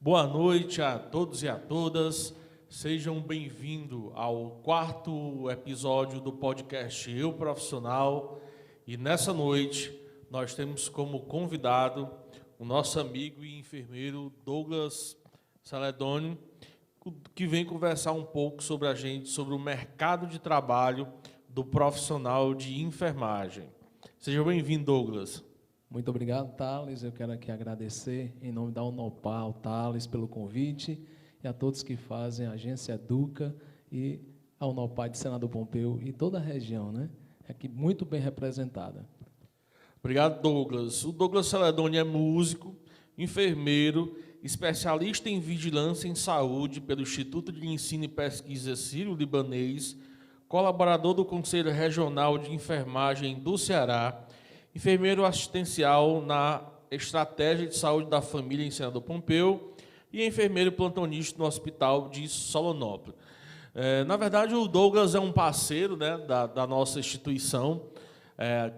Boa noite a todos e a todas, sejam bem-vindos ao 4º episódio do podcast Eu Profissional, e nessa noite nós temos como convidado o nosso amigo e enfermeiro Douglas Celedônio, que vem conversar um pouco sobre a gente, sobre o mercado de trabalho do profissional de enfermagem. Seja bem-vindo, Douglas. Muito obrigado, Thales. Eu quero aqui agradecer, em nome da Unopar, ao Thales pelo convite e a todos que fazem a Agência Educa e a Unopar de Senador Pompeu e toda a região, né? Aqui muito bem representada. Obrigado, Douglas. O Douglas Celedônio é músico, enfermeiro, especialista em vigilância em saúde pelo Instituto de Ensino e Pesquisa Sírio-Libanês, colaborador do Conselho Regional de Enfermagem do Ceará, enfermeiro assistencial na Estratégia de Saúde da Família em Senador Pompeu e enfermeiro plantonista no Hospital de Solonópolis. Na verdade, o Douglas é um parceiro, né, da nossa instituição,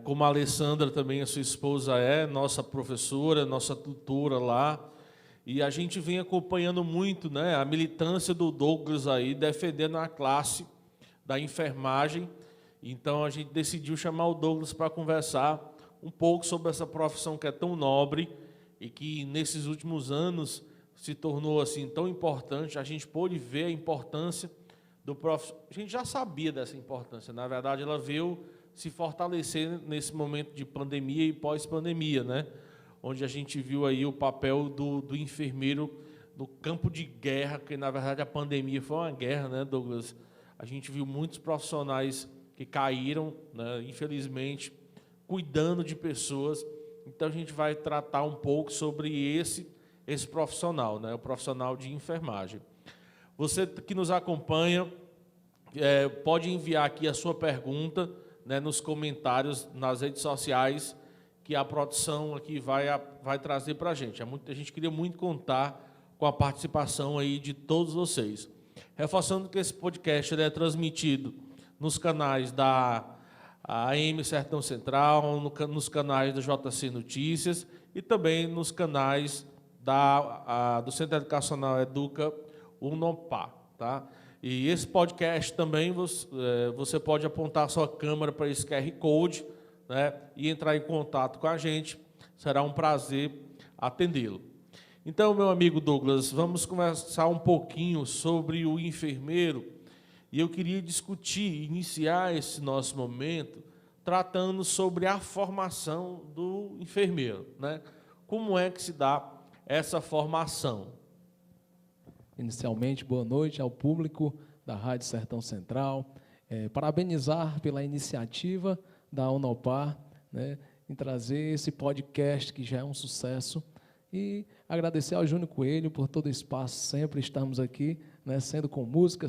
como a Alessandra também, a sua esposa, é nossa professora, nossa tutora lá, e a gente vem acompanhando muito, né, a militância do Douglas aí, defendendo a classe da enfermagem. Então, a gente decidiu chamar o Douglas para conversar um pouco sobre essa profissão que é tão nobre e que, nesses últimos anos, se tornou assim tão importante. A gente pôde ver a importância do profissional. A gente já sabia dessa importância, na verdade, ela veio se fortalecer nesse momento de pandemia e pós-pandemia, né? Onde a gente viu aí o papel do enfermeiro no campo de guerra, que, na verdade, a pandemia foi uma guerra, né, Douglas? A gente viu muitos profissionais que caíram, né, infelizmente, cuidando de pessoas. Então, a gente vai tratar um pouco sobre esse profissional, né, o profissional de enfermagem. Você que nos acompanha, pode enviar aqui a sua pergunta, né, nos comentários, nas redes sociais, que a produção aqui vai trazer para a gente. A gente queria muito contar com a participação aí de todos vocês. Reforçando que esse podcast é transmitido nos canais da AM Sertão Central, nos canais da JC Notícias e também nos canais do Centro Educacional Educa Unopar, tá? E esse podcast também você pode apontar a sua câmera para esse QR Code, né, e entrar em contato com a gente. Será um prazer atendê-lo. Então, meu amigo Douglas, vamos conversar um pouquinho sobre o enfermeiro. E eu queria discutir, iniciar esse nosso momento, tratando sobre a formação do enfermeiro, né? Como é que se dá essa formação? Inicialmente, boa noite ao público da Rádio Sertão Central. Parabenizar pela iniciativa da Unopar, né, em trazer esse podcast que já é um sucesso. E agradecer ao Júnior Coelho por todo o espaço, sempre estamos aqui, né, sendo com música,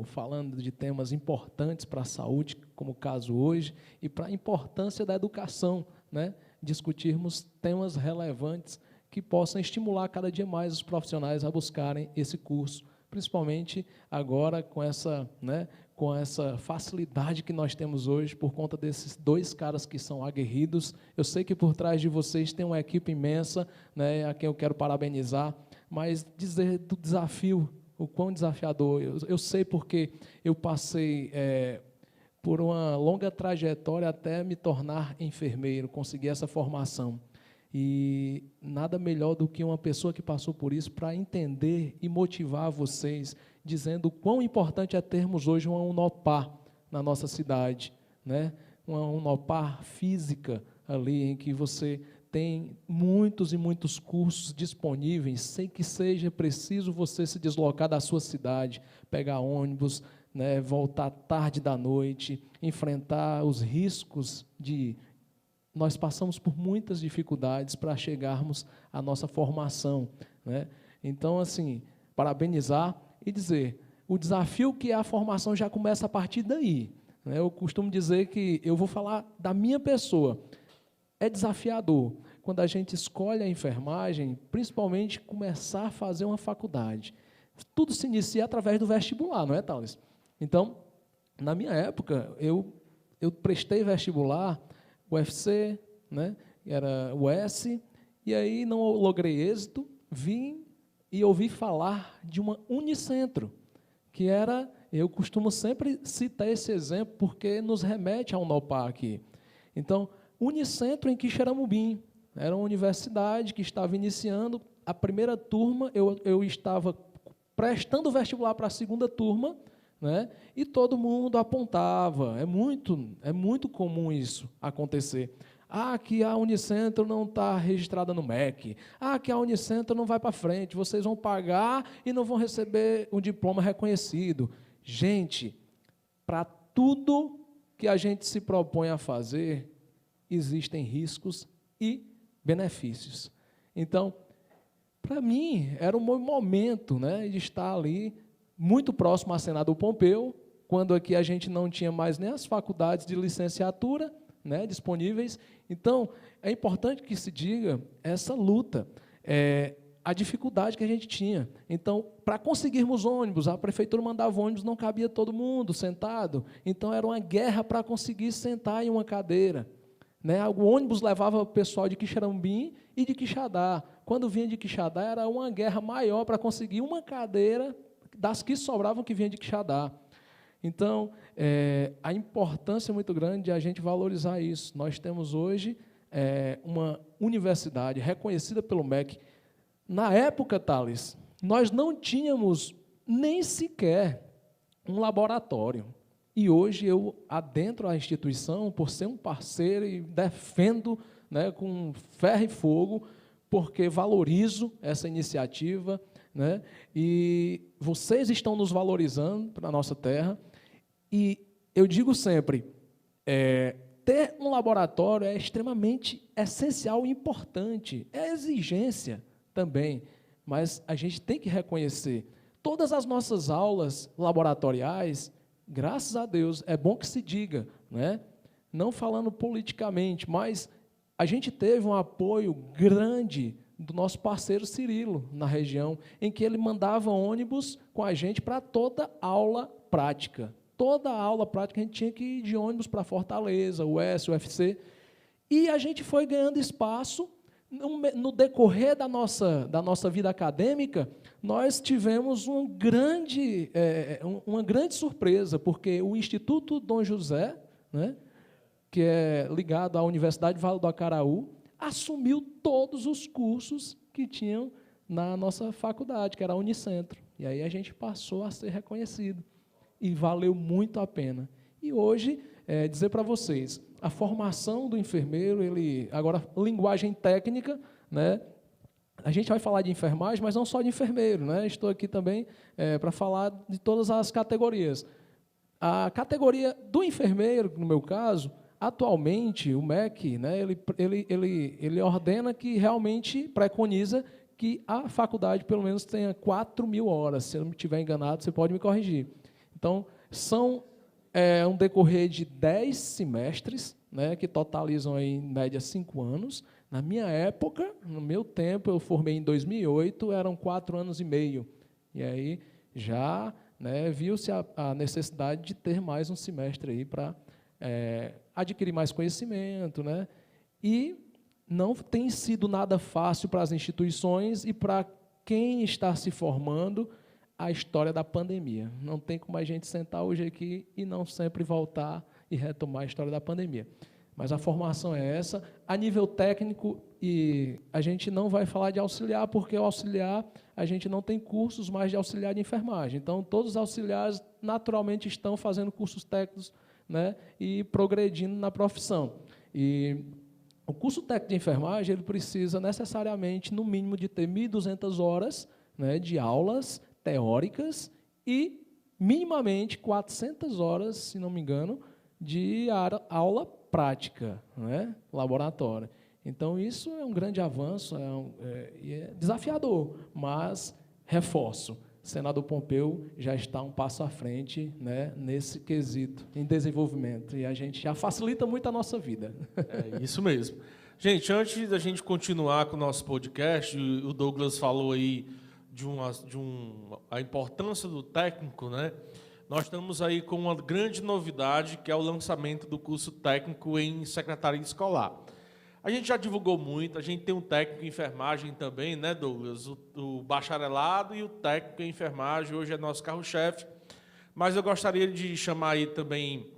falando de temas importantes para a saúde, como o caso hoje, e para a importância da educação, né, discutirmos temas relevantes que possam estimular cada dia mais os profissionais a buscarem esse curso, principalmente agora com essa facilidade que nós temos hoje por conta desses dois caras que são aguerridos. Eu sei que por trás de vocês tem uma equipe imensa, né, a quem eu quero parabenizar, mas dizer do desafio, o quão desafiador. Eu sei porque eu passei por uma longa trajetória até me tornar enfermeiro, conseguir essa formação. E nada melhor do que uma pessoa que passou por isso para entender e motivar vocês, dizendo o quão importante é termos hoje uma Unopar na nossa cidade, né? Uma Unopar física ali, em que você tem muitos e muitos cursos disponíveis, sem que seja preciso você se deslocar da sua cidade, pegar ônibus, né, voltar tarde da noite, enfrentar os riscos de... Nós passamos por muitas dificuldades para chegarmos à nossa formação, né? Então, assim, parabenizar e dizer, o desafio que é a formação já começa a partir daí, né? Eu costumo dizer que, eu vou falar da minha pessoa, é desafiador quando a gente escolhe a enfermagem, principalmente começar a fazer uma faculdade. Tudo se inicia através do vestibular, não é, Thales? Então, na minha época, eu prestei vestibular, UFC, né, era o S, e aí não logrei êxito, vim e ouvi falar de uma Unicentro, que era, eu costumo sempre citar esse exemplo, porque nos remete a Unopar aqui. Então, Unicentro em Quixeramobim, era uma universidade que estava iniciando, a primeira turma, eu estava prestando vestibular para a segunda turma, né? E todo mundo apontava, é muito comum isso acontecer. Que a Unicentro não está registrada no MEC, que a Unicentro não vai para frente, vocês vão pagar e não vão receber um diploma reconhecido. Gente, para tudo que a gente se propõe a fazer, existem riscos e benefícios. Então, para mim, era um momento, né, de estar ali, muito próximo à Senador Pompeu, quando aqui a gente não tinha mais nem as faculdades de licenciatura, né, disponíveis. Então, é importante que se diga essa luta, a dificuldade que a gente tinha. Então, para conseguirmos ônibus, a prefeitura mandava ônibus, não cabia todo mundo sentado, então era uma guerra para conseguir sentar em uma cadeira, né? O ônibus levava o pessoal de Quixeramobim e de Quixadá. Quando vinha de Quixadá, era uma guerra maior para conseguir uma cadeira das que sobravam que vinha de Quixadá. Então, a importância é muito grande de a gente valorizar isso. Nós temos hoje uma universidade reconhecida pelo MEC. Na época, Thales, nós não tínhamos nem sequer um laboratório. E hoje eu adentro a instituição por ser um parceiro e defendo, né, com ferro e fogo, porque valorizo essa iniciativa, né? E vocês estão nos valorizando para a nossa terra, e eu digo sempre, ter um laboratório é extremamente essencial e importante, é exigência também, mas a gente tem que reconhecer, todas as nossas aulas laboratoriais, graças a Deus, é bom que se diga, né? Não falando politicamente, mas a gente teve um apoio grande do nosso parceiro Cirilo, na região, em que ele mandava ônibus com a gente para toda aula prática. Toda aula prática a gente tinha que ir de ônibus para Fortaleza, o S, o UFC, e a gente foi ganhando espaço. No decorrer da nossa vida acadêmica, nós tivemos uma grande surpresa, porque o Instituto Dom José, né, que é ligado à Universidade Vale do Acaraú, assumiu todos os cursos que tinham na nossa faculdade, que era a Unicentro. E aí a gente passou a ser reconhecido. E valeu muito a pena. E hoje, dizer para vocês, a formação do enfermeiro, agora, linguagem técnica, né? A gente vai falar de enfermagem, mas não só de enfermeiro, né? Estou aqui também para falar de todas as categorias. A categoria do enfermeiro, no meu caso, atualmente, o MEC, né, ele ordena que realmente preconiza que a faculdade, pelo menos, tenha 4.000 horas. Se eu não estiver enganado, você pode me corrigir. Então, são um decorrer de 10 semestres, né, que totalizam, aí, em média, 5 anos. Na minha época, no meu tempo, eu formei em 2008, eram 4 anos e meio. E aí já, né, viu-se a necessidade de ter mais um semestre aí para adquirir mais conhecimento, né? E não tem sido nada fácil para as instituições e para quem está se formando a história da pandemia. Não tem como a gente sentar hoje aqui e não sempre voltar e retomar a história da pandemia. Mas a formação é essa. A nível técnico, e a gente não vai falar de auxiliar, porque o auxiliar, a gente não tem cursos mais de auxiliar de enfermagem. Então, todos os auxiliares, naturalmente, estão fazendo cursos técnicos, né, e progredindo na profissão. E o curso técnico de enfermagem, ele precisa necessariamente, no mínimo, de ter 1.200 horas, né, de aulas teóricas e, minimamente, 400 horas, se não me engano, de aula prática, né, laboratório. Então, isso é um grande avanço, é desafiador, mas, reforço, o senador Pompeu já está um passo à frente, né, nesse quesito, em desenvolvimento, e a gente já facilita muito a nossa vida. É isso mesmo. Gente, antes da gente continuar com o nosso podcast, o Douglas falou aí a importância do técnico, né? Nós estamos aí com uma grande novidade, que é o lançamento do curso técnico em secretaria escolar. A gente já divulgou muito, a gente tem um técnico em enfermagem também, né, Douglas? O bacharelado e o técnico em enfermagem, hoje é nosso carro-chefe. Mas eu gostaria de chamar aí também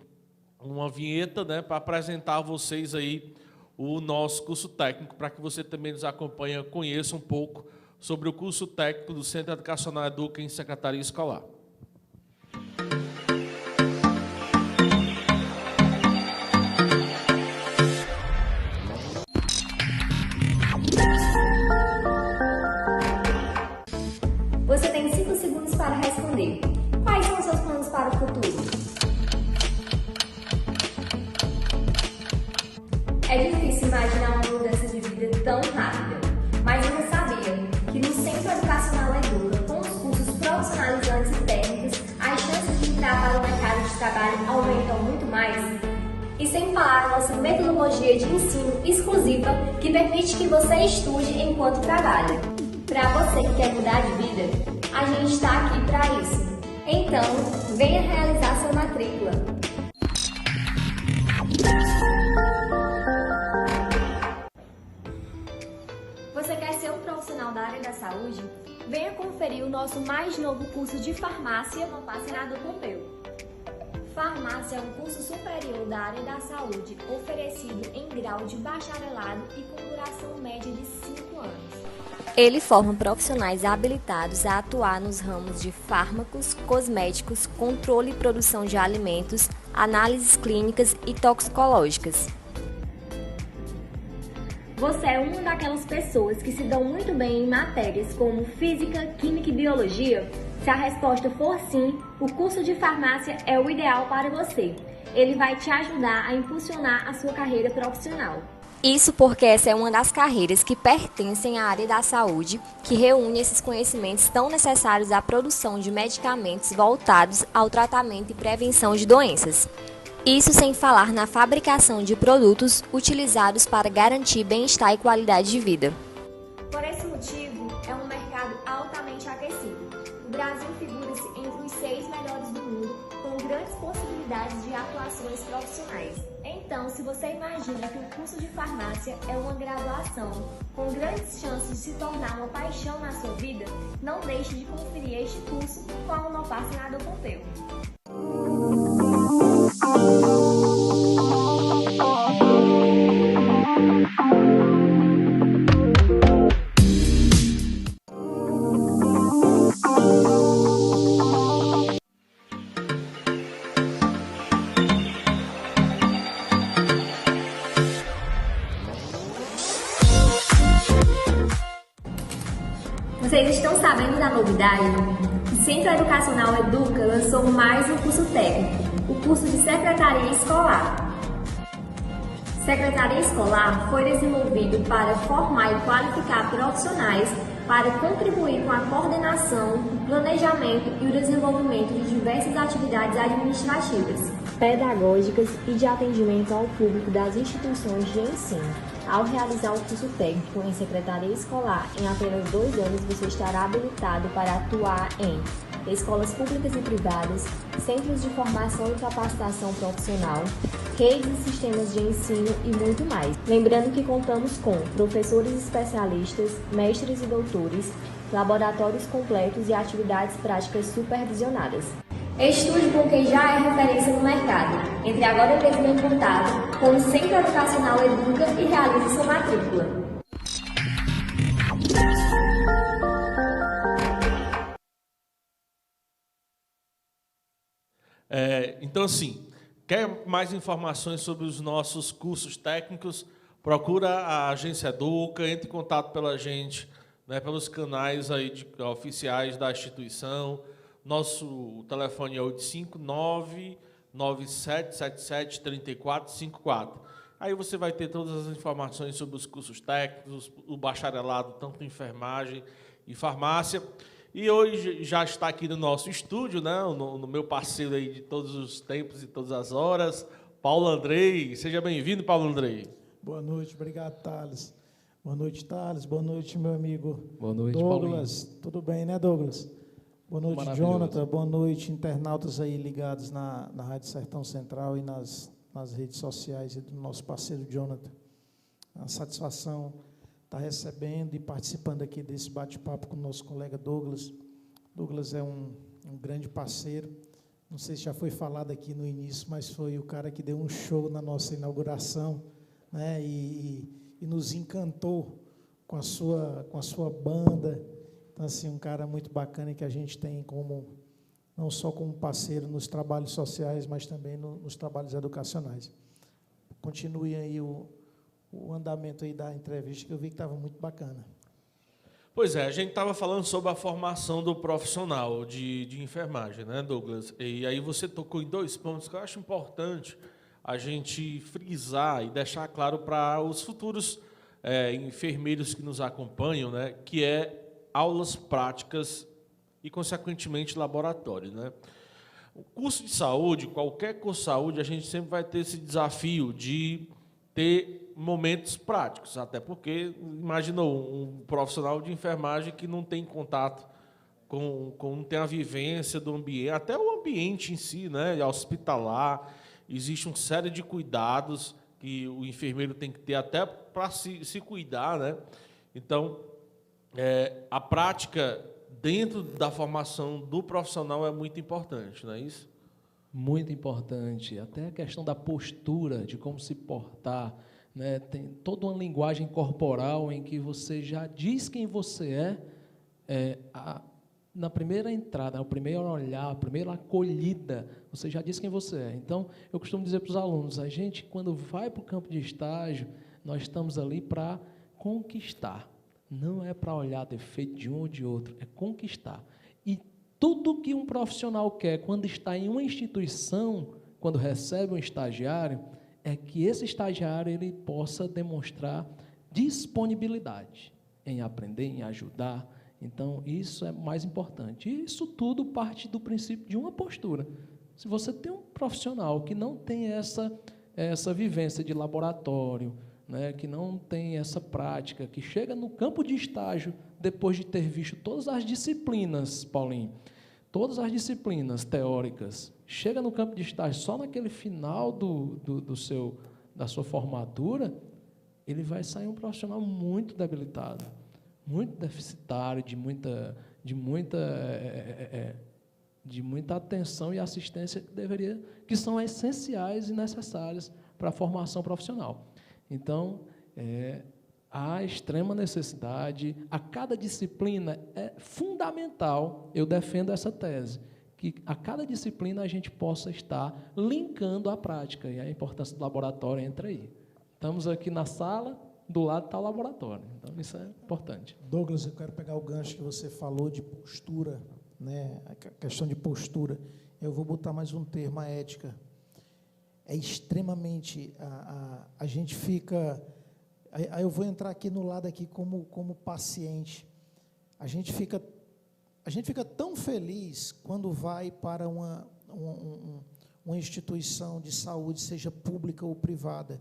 uma vinheta, né, para apresentar a vocês aí o nosso curso técnico, para que você também nos acompanhe, conheça um pouco sobre o curso técnico do Centro Educacional Educa em secretaria escolar. Você tem 5 segundos para responder. Quais são os seus planos para o futuro? É difícil imaginar uma mudança de vida tão rápida, mas você sabia que no Centro Educacional Educa, com os cursos profissionalizantes e técnicos, as chances de entrar para o mercado de trabalho aumentam muito mais? E sem falar a nossa metodologia de ensino exclusiva, que permite que você estude enquanto trabalha. Para você que quer mudar de vida, a gente está aqui para isso. Então, venha realizar sua matrícula. Você quer ser um profissional da área da saúde? Venha conferir o nosso mais novo curso de farmácia no Senador Pompeu. Farmácia é um curso superior da área da saúde, oferecido em grau de bacharelado e com duração média de 5 anos. Ele forma profissionais habilitados a atuar nos ramos de fármacos, cosméticos, controle e produção de alimentos, análises clínicas e toxicológicas. Você é uma daquelas pessoas que se dão muito bem em matérias como física, química e biologia? Se a resposta for sim, o curso de farmácia é o ideal para você. Ele vai te ajudar a impulsionar a sua carreira profissional. Isso porque essa é uma das carreiras que pertencem à área da saúde, que reúne esses conhecimentos tão necessários à produção de medicamentos voltados ao tratamento e prevenção de doenças. Isso sem falar na fabricação de produtos utilizados para garantir bem-estar e qualidade de vida. Por esse motivo, é um mercado altamente aquecido. O Brasil figura-se entre os 6 melhores do mundo, com grandes possibilidades de atuações profissionais. Então, se você imagina que o curso de farmácia é uma graduação com grandes chances de se tornar uma paixão na sua vida, não deixe de conferir este curso com a Unopar Senador Pompeu. Vocês estão sabendo da novidade? O Centro Educacional Educa lançou mais um curso técnico, o curso de Secretaria Escolar. Secretaria Escolar foi desenvolvido para formar e qualificar profissionais para contribuir com a coordenação, o planejamento e o desenvolvimento de diversas atividades administrativas, pedagógicas e de atendimento ao público das instituições de ensino. Ao realizar o curso técnico em Secretaria Escolar, em apenas 2 anos você estará habilitado para atuar em escolas públicas e privadas, centros de formação e capacitação profissional, redes e sistemas de ensino e muito mais. Lembrando que contamos com professores especialistas, mestres e doutores, laboratórios completos e atividades práticas supervisionadas. Estude com quem já é referência no mercado. Entre agora mesmo em contato com o Centro Educacional Educa e realize sua matrícula. Então, assim, quer mais informações sobre os nossos cursos técnicos? Procura a Agência Educa, entre em contato pela gente, né, pelos canais aí oficiais da instituição. Nosso telefone é 859-9777-3454. Aí você vai ter todas as informações sobre os cursos técnicos, o bacharelado, tanto em enfermagem e farmácia. E hoje já está aqui no nosso estúdio, né, no meu parceiro aí de todos os tempos e todas as horas, Paulo Andrei. Seja bem-vindo, Paulo Andrei. Boa noite, obrigado, Thales. Boa noite, Thales. Boa noite, meu amigo Boa noite, Douglas. Paulinho. Tudo bem, né, Douglas? Boa noite, Jonathan. Boa noite, internautas aí ligados na Rádio Sertão Central e nas redes sociais e do nosso parceiro Jonathan. É uma satisfação estar recebendo e participando aqui desse bate-papo com o nosso colega Douglas. Douglas é um grande parceiro. Não sei se já foi falado aqui no início, mas foi o cara que deu um show na nossa inauguração, né? E nos encantou com a sua banda. Então, assim, um cara muito bacana que a gente tem como, não só como parceiro nos trabalhos sociais, mas também nos trabalhos educacionais. Continue aí o andamento aí da entrevista, que eu vi que estava muito bacana. Pois é, a gente estava falando sobre a formação do profissional de enfermagem, né, Douglas? E aí você tocou em 2 pontos que eu acho importante a gente frisar e deixar claro para os futuros enfermeiros que nos acompanham, né, que é aulas práticas e, consequentemente, laboratório, né? O curso de saúde, qualquer curso de saúde, a gente sempre vai ter esse desafio de ter momentos práticos, até porque, imaginou, um profissional de enfermagem que não tem contato não tem a vivência do ambiente, até o ambiente em si, né, hospitalar, existe uma série de cuidados que o enfermeiro tem que ter até para se cuidar, né? Então, a prática dentro da formação do profissional é muito importante, não é isso? Muito importante. Até a questão da postura, de como se portar, né? Tem toda uma linguagem corporal em que você já diz quem você na primeira entrada, no primeiro olhar, a primeira acolhida, você já diz quem você é. Então, eu costumo dizer para os alunos, a gente, quando vai para o campo de estágio, nós estamos ali para conquistar. Não é para olhar defeito de um ou de outro, é conquistar. E tudo que um profissional quer quando está em uma instituição, quando recebe um estagiário, é que esse estagiário ele possa demonstrar disponibilidade em aprender, em ajudar. Então, isso é mais importante. E isso tudo parte do princípio de uma postura. Se você tem um profissional que não tem essa vivência de laboratório, né, que não tem essa prática, que chega no campo de estágio, depois de ter visto todas as disciplinas, Paulinho, todas as disciplinas teóricas, chega no campo de estágio só naquele final da sua formatura, ele vai sair um profissional muito debilitado, muito deficitário, de muita atenção e assistência que são essenciais e necessárias para a formação profissional. Então, há extrema necessidade, a cada disciplina é fundamental, eu defendo essa tese, que a cada disciplina a gente possa estar linkando a prática, e a importância do laboratório entra aí. Estamos aqui na sala do lado está o laboratório. Então, isso é importante. Douglas, eu quero pegar o gancho que você falou de postura, né? A questão de postura. Eu vou botar mais um termo, a ética. É extremamente... A gente fica... Aí eu vou entrar aqui no lado aqui como paciente. A gente fica tão feliz quando vai para uma instituição de saúde, seja pública ou privada,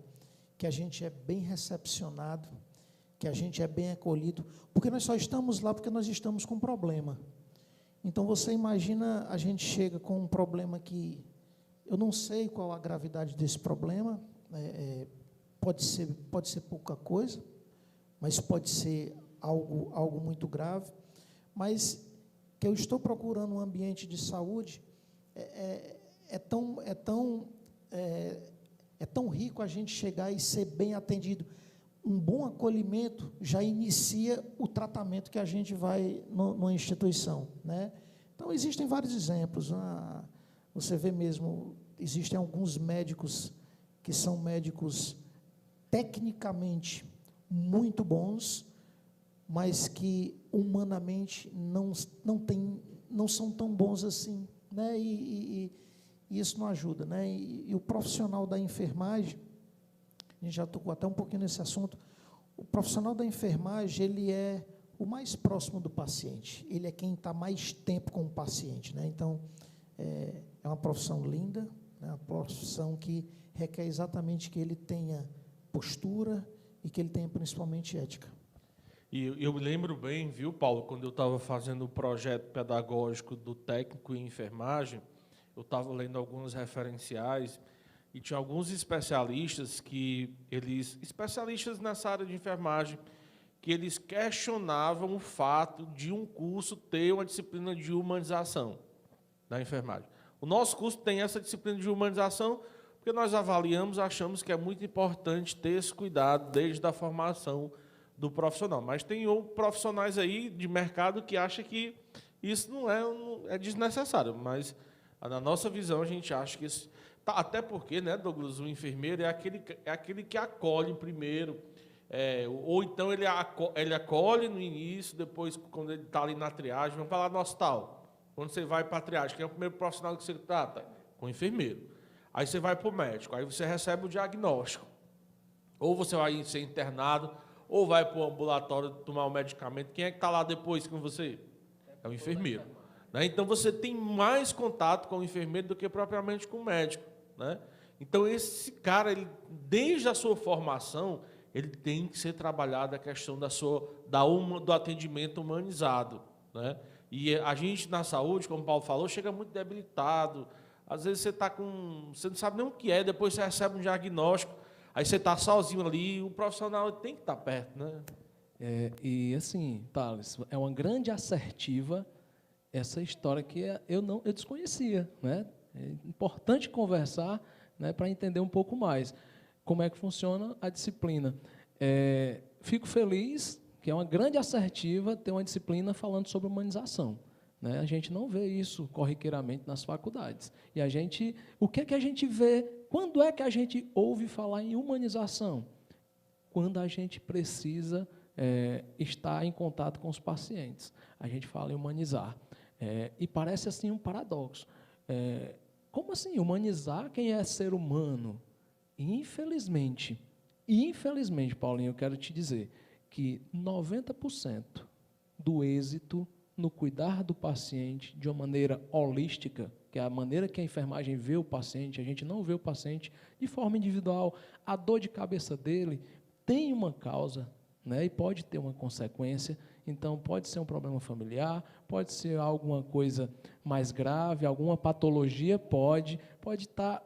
que a gente é bem recepcionado, que a gente é bem acolhido, porque nós só estamos lá porque nós estamos com problema. Então, você imagina, a gente chega com um problema que eu não sei qual a gravidade desse problema, pode ser pouca coisa, mas pode ser algo muito grave, mas que eu estou procurando um ambiente de saúde, é tão rico a gente chegar e ser bem atendido. Um bom acolhimento já inicia o tratamento que a gente vai numa instituição, né? Então, existem vários exemplos. Você vê mesmo, existem alguns médicos que são médicos tecnicamente muito bons, mas que humanamente não são tão bons assim, né? E isso não ajuda, né? E o profissional da enfermagem, a gente já tocou até um pouquinho nesse assunto, o profissional da enfermagem, ele é o mais próximo do paciente, ele é quem está mais tempo com o paciente, né? Então, é uma profissão linda, né? Uma profissão que requer exatamente que ele tenha postura e que ele tenha principalmente ética. E eu me lembro bem, viu, Paulo, quando eu estava fazendo o projeto pedagógico do técnico em enfermagem, eu estava lendo alguns referenciais e tinha alguns especialistas especialistas nessa área de enfermagem, que eles questionavam o fato de um curso ter uma disciplina de humanização da enfermagem. O nosso curso tem essa disciplina de humanização porque nós avaliamos, achamos que é muito importante ter esse cuidado desde a formação do profissional. Mas tem profissionais aí de mercado que acham que isso não é desnecessário, mas na nossa visão a gente acha que isso... Até porque, né, Douglas, o enfermeiro é aquele que acolhe primeiro, ou então ele acolhe no início, depois, quando ele está ali na triagem, vamos falar no hospital. Quando você vai para a triagem, quem é o primeiro profissional que você trata? Com o enfermeiro. Aí você vai para o médico, aí você recebe o diagnóstico. Ou você vai ser internado, ou vai para o ambulatório tomar o medicamento. Quem é que está lá depois com você? É o enfermeiro. Né? Então, você tem mais contato com o enfermeiro do que propriamente com o médico. Né? Então, esse cara, desde a sua formação, ele tem que ser trabalhado a questão do atendimento humanizado. Né? E a gente, na saúde, como o Paulo falou, chega muito debilitado. Às vezes você não sabe nem o que é, depois você recebe um diagnóstico, aí você está sozinho ali, o profissional tem que estar perto. Né? E assim, Thales, é uma grande assertiva essa história que eu desconhecia, né? É importante conversar, né, para entender um pouco mais como é que funciona a disciplina. Fico feliz que é uma grande assertiva ter uma disciplina falando sobre humanização, né? A gente não vê isso corriqueiramente nas faculdades. E o que é que a gente vê? Quando é que a gente ouve falar em humanização? Quando a gente precisa estar em contato com os pacientes. A gente fala em humanizar. E parece assim um paradoxo. Como assim humanizar quem é ser humano? Infelizmente, Paulinho, eu quero te dizer que 90% do êxito no cuidar do paciente de uma maneira holística, que é a maneira que a enfermagem vê o paciente, a gente não vê o paciente de forma individual, a dor de cabeça dele tem uma causa, né, e pode ter uma consequência. Então, pode ser um problema familiar, pode ser alguma coisa mais grave, alguma patologia, pode estar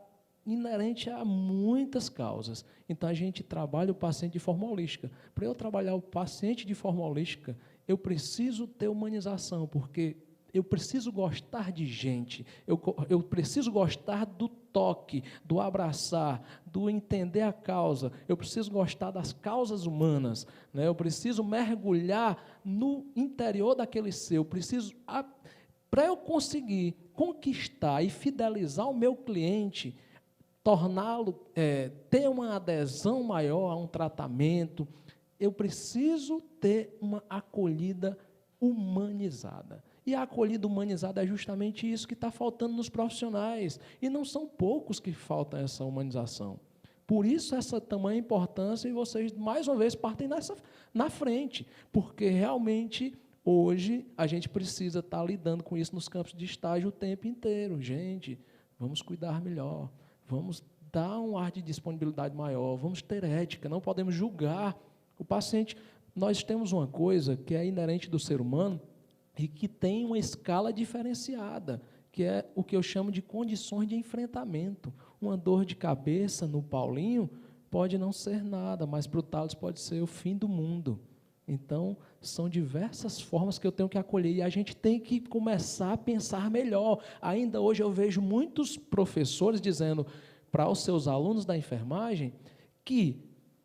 inerente a muitas causas. Então, a gente trabalha o paciente de forma holística. Para eu trabalhar o paciente de forma holística, eu preciso ter humanização, porque eu preciso gostar de gente, eu preciso gostar do toque, do abraçar, do entender a causa, eu preciso gostar das causas humanas, né? Eu preciso mergulhar no interior daquele ser, para eu conseguir conquistar e fidelizar o meu cliente, torná-lo, ter uma adesão maior a um tratamento, eu preciso ter uma acolhida humanizada. E a acolhida humanizada é justamente isso que está faltando nos profissionais. E não são poucos que faltam essa humanização. Por isso, essa tamanha importância, e vocês, mais uma vez, partem na frente. Porque, realmente, hoje, a gente precisa estar lidando com isso nos campos de estágio o tempo inteiro. Gente, vamos cuidar melhor, vamos dar um ar de disponibilidade maior, vamos ter ética, não podemos julgar o paciente. Nós temos uma coisa que é inerente do ser humano e que tem uma escala diferenciada, que é o que eu chamo de condições de enfrentamento. Uma dor de cabeça no Paulinho pode não ser nada, mas para o Thales pode ser o fim do mundo. Então, são diversas formas que eu tenho que acolher, e a gente tem que começar a pensar melhor. Ainda hoje eu vejo muitos professores dizendo para os seus alunos da enfermagem que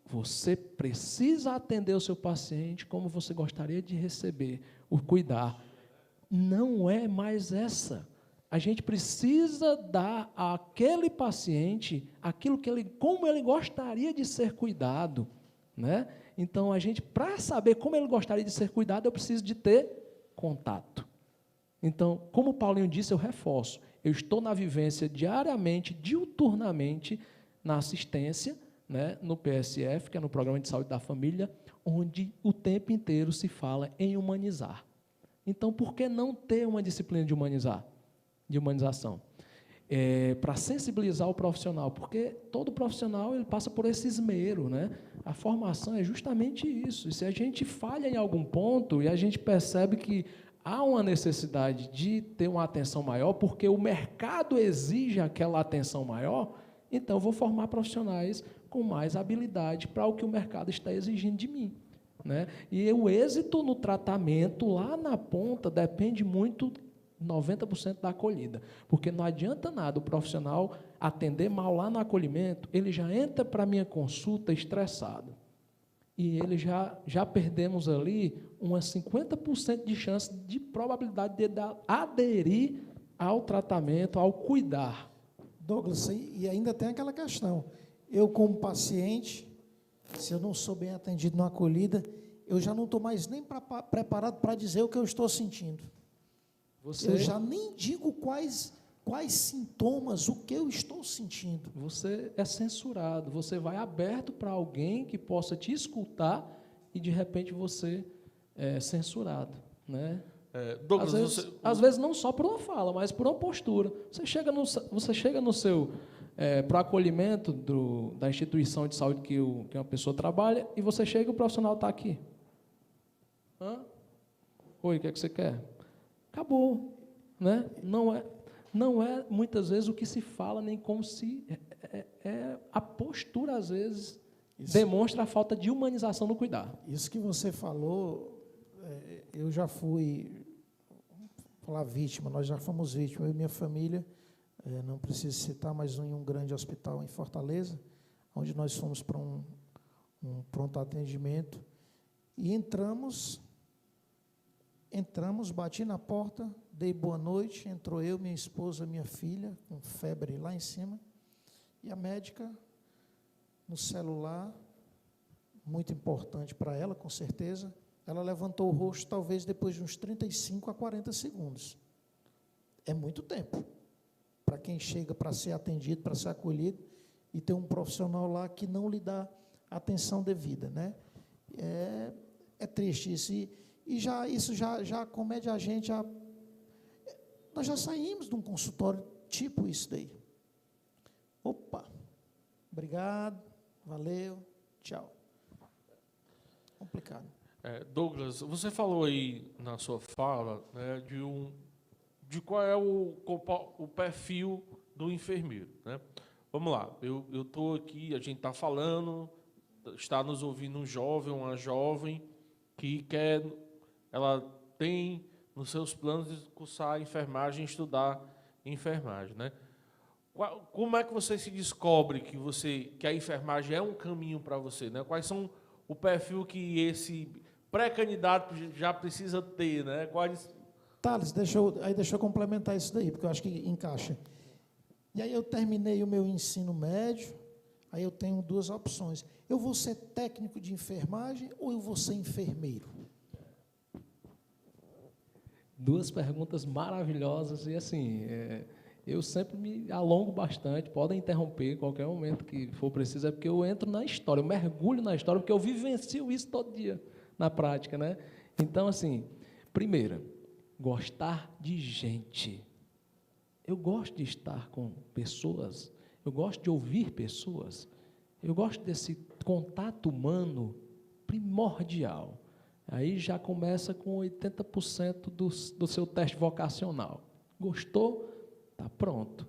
você precisa atender o seu paciente como você gostaria de receber, o cuidar. Não é mais essa. A gente precisa dar àquele paciente aquilo que como ele gostaria de ser cuidado, né? Então, para saber como ele gostaria de ser cuidado, eu preciso de ter contato. Então, como o Paulinho disse, eu reforço. Eu estou na vivência diariamente, diuturnamente, na assistência, né, no PSF, que é no Programa de Saúde da Família, onde o tempo inteiro se fala em humanizar. Então, por que não ter uma disciplina de humanização? Para sensibilizar o profissional, porque todo profissional ele passa por esse esmero, né? A formação é justamente isso. E se a gente falha em algum ponto e a gente percebe que há uma necessidade de ter uma atenção maior, porque o mercado exige aquela atenção maior, então eu vou formar profissionais com mais habilidade para o que o mercado está exigindo de mim, né? E o êxito no tratamento, lá na ponta, depende muito, 90% da acolhida, porque não adianta nada o profissional atender mal lá no acolhimento, ele já entra para a minha consulta estressado, e ele já perdemos ali umas 50% de chance de probabilidade de aderir ao tratamento, ao cuidar. Douglas, e ainda tem aquela questão, eu como paciente, se eu não sou bem atendido na acolhida, eu já não estou mais nem preparado para dizer o que eu estou sentindo. Eu já nem digo quais sintomas, o que eu estou sentindo. Você é censurado, você vai aberto para alguém que possa te escutar e, de repente, você é censurado, né? Douglas, às vezes não só por uma fala, mas por uma postura. Você chega no seu para acolhimento da instituição de saúde que uma pessoa trabalha, e você chega e o profissional está aqui. Oi, o que é que você quer? Acabou, né? Não é muitas vezes o que se fala, nem como se a postura, às vezes, demonstra a falta de humanização no cuidar. Isso que você falou, eu já fui, falar vítima, nós já fomos vítimas, eu e minha família, não preciso citar, mas em um grande hospital em Fortaleza, onde nós fomos para um pronto atendimento, e entramos, bati na porta, dei boa noite, entrou eu, minha esposa, minha filha, com febre lá em cima, e a médica, no celular, muito importante para ela, com certeza, ela levantou o rosto, talvez depois de uns 35 a 40 segundos. É muito tempo, para quem chega para ser atendido, para ser acolhido, e tem um profissional lá que não lhe dá atenção devida, né? É triste isso, isso já acomete a gente, nós já saímos de um consultório tipo isso daí. Opa, obrigado, valeu, tchau. Complicado. Douglas, você falou aí na sua fala, né, de qual é o perfil do enfermeiro, né? Vamos lá, eu estou aqui, a gente está falando, está nos ouvindo um jovem, uma jovem que ela tem nos seus planos de cursar enfermagem, estudar enfermagem, né? Como é que você se descobre que a enfermagem é um caminho para você, né? Quais são o perfil que esse pré-candidato já precisa ter, né? Thales, deixa eu complementar isso daí, porque eu acho que encaixa. E aí eu terminei o meu ensino médio, Aí eu tenho duas opções. Eu vou ser técnico de enfermagem ou eu vou ser enfermeiro? Duas perguntas maravilhosas e, assim, eu sempre me alongo bastante, podem interromper em qualquer momento que for preciso, é porque eu entro na história, eu mergulho na história, porque eu vivencio isso todo dia, na prática, né? Então, assim, primeira, gostar de gente. Eu gosto de estar com pessoas, eu gosto de ouvir pessoas, eu gosto desse contato humano primordial. Aí já começa com 80% do seu teste vocacional. Gostou? Está pronto.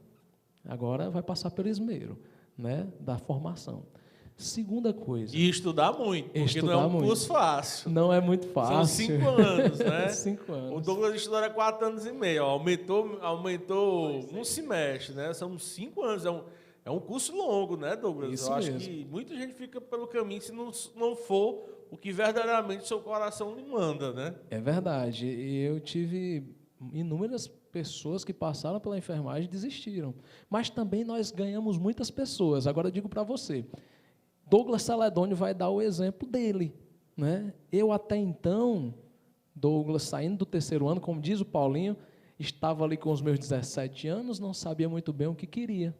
Agora vai passar pelo esmero, né, da formação. Segunda coisa. E estudar muito, porque não é um curso fácil. Não é muito fácil. São 5 anos, né? 5 anos. O Douglas estudaram 4 anos e meio. Ó, aumentou um semestre, né? São 5 anos. É um curso longo, né, Douglas? Isso Eu acho mesmo. que muita gente fica pelo caminho se não for o que verdadeiramente seu coração lhe manda, né? É verdade. E eu tive inúmeras pessoas que passaram pela enfermagem e desistiram. Mas também nós ganhamos muitas pessoas. Agora eu digo para você, Douglas Celedônio vai dar o exemplo dele, né? Eu até então, Douglas, saindo do 3º ano, como diz o Paulinho, estava ali com os meus 17 anos, não sabia muito bem o que queria,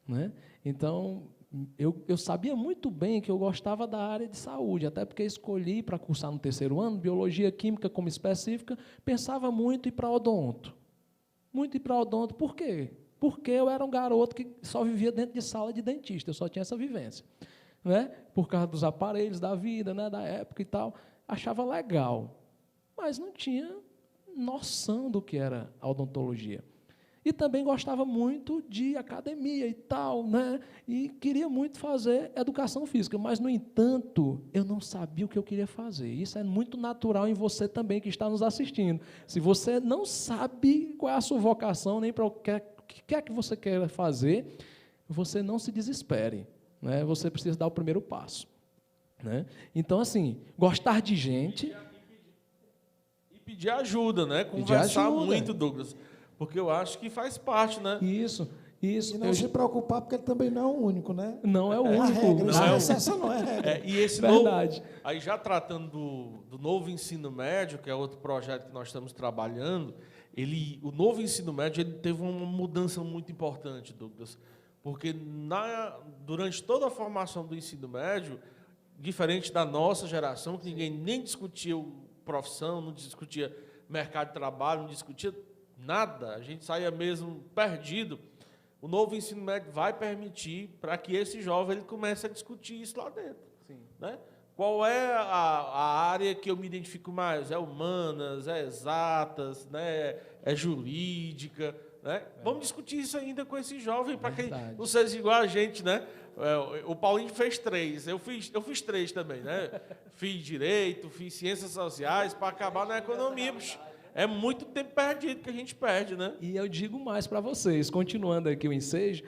né? Então, eu sabia muito bem que eu gostava da área de saúde, até porque escolhi para cursar no 3º ano, biologia química como específica, pensava muito em ir para odonto. Muito ir para odonto, por quê? Porque eu era um garoto que só vivia dentro de sala de dentista, eu só tinha essa vivência, né? Por causa dos aparelhos da vida, né, da época e tal, achava legal, mas não tinha noção do que era a odontologia. E também gostava muito de academia e tal, né? E queria muito fazer educação física, mas, no entanto, eu não sabia o que eu queria fazer. Isso é muito natural em você também que está nos assistindo. Se você não sabe qual é a sua vocação, nem para o que quer que você queira fazer, você não se desespere, né? Você precisa dar o primeiro passo, né? Então, assim, gostar de gente... E pedir ajuda, né? Conversar ajuda. muito, Douglas. Porque eu acho que faz parte, né? Isso. E não se preocupar, porque ele também não é o único, né? Não é o único. A regra, Não a exceção não é a regra. E esse Verdade. novo, aí já tratando do novo ensino médio, que é outro projeto que nós estamos trabalhando, o novo ensino médio ele teve uma mudança muito importante, Douglas, porque durante toda a formação do ensino médio, diferente da nossa geração, que ninguém nem discutia profissão, não discutia mercado de trabalho, não discutia nada, a gente saía mesmo perdido. O novo ensino médio vai permitir para que esse jovem ele comece a discutir isso lá dentro. Sim. Né? Qual é a área que eu me identifico mais? É humanas, é exatas, né? É jurídica, né? Vamos discutir isso ainda com esse jovem, para que não seja igual a gente, né? O Paulinho fez 3, eu fiz 3 também, né? Fiz direito, fiz ciências sociais, para acabar na economia. É muito tempo perdido que a gente perde, né? E eu digo mais para vocês, continuando aqui o ensejo,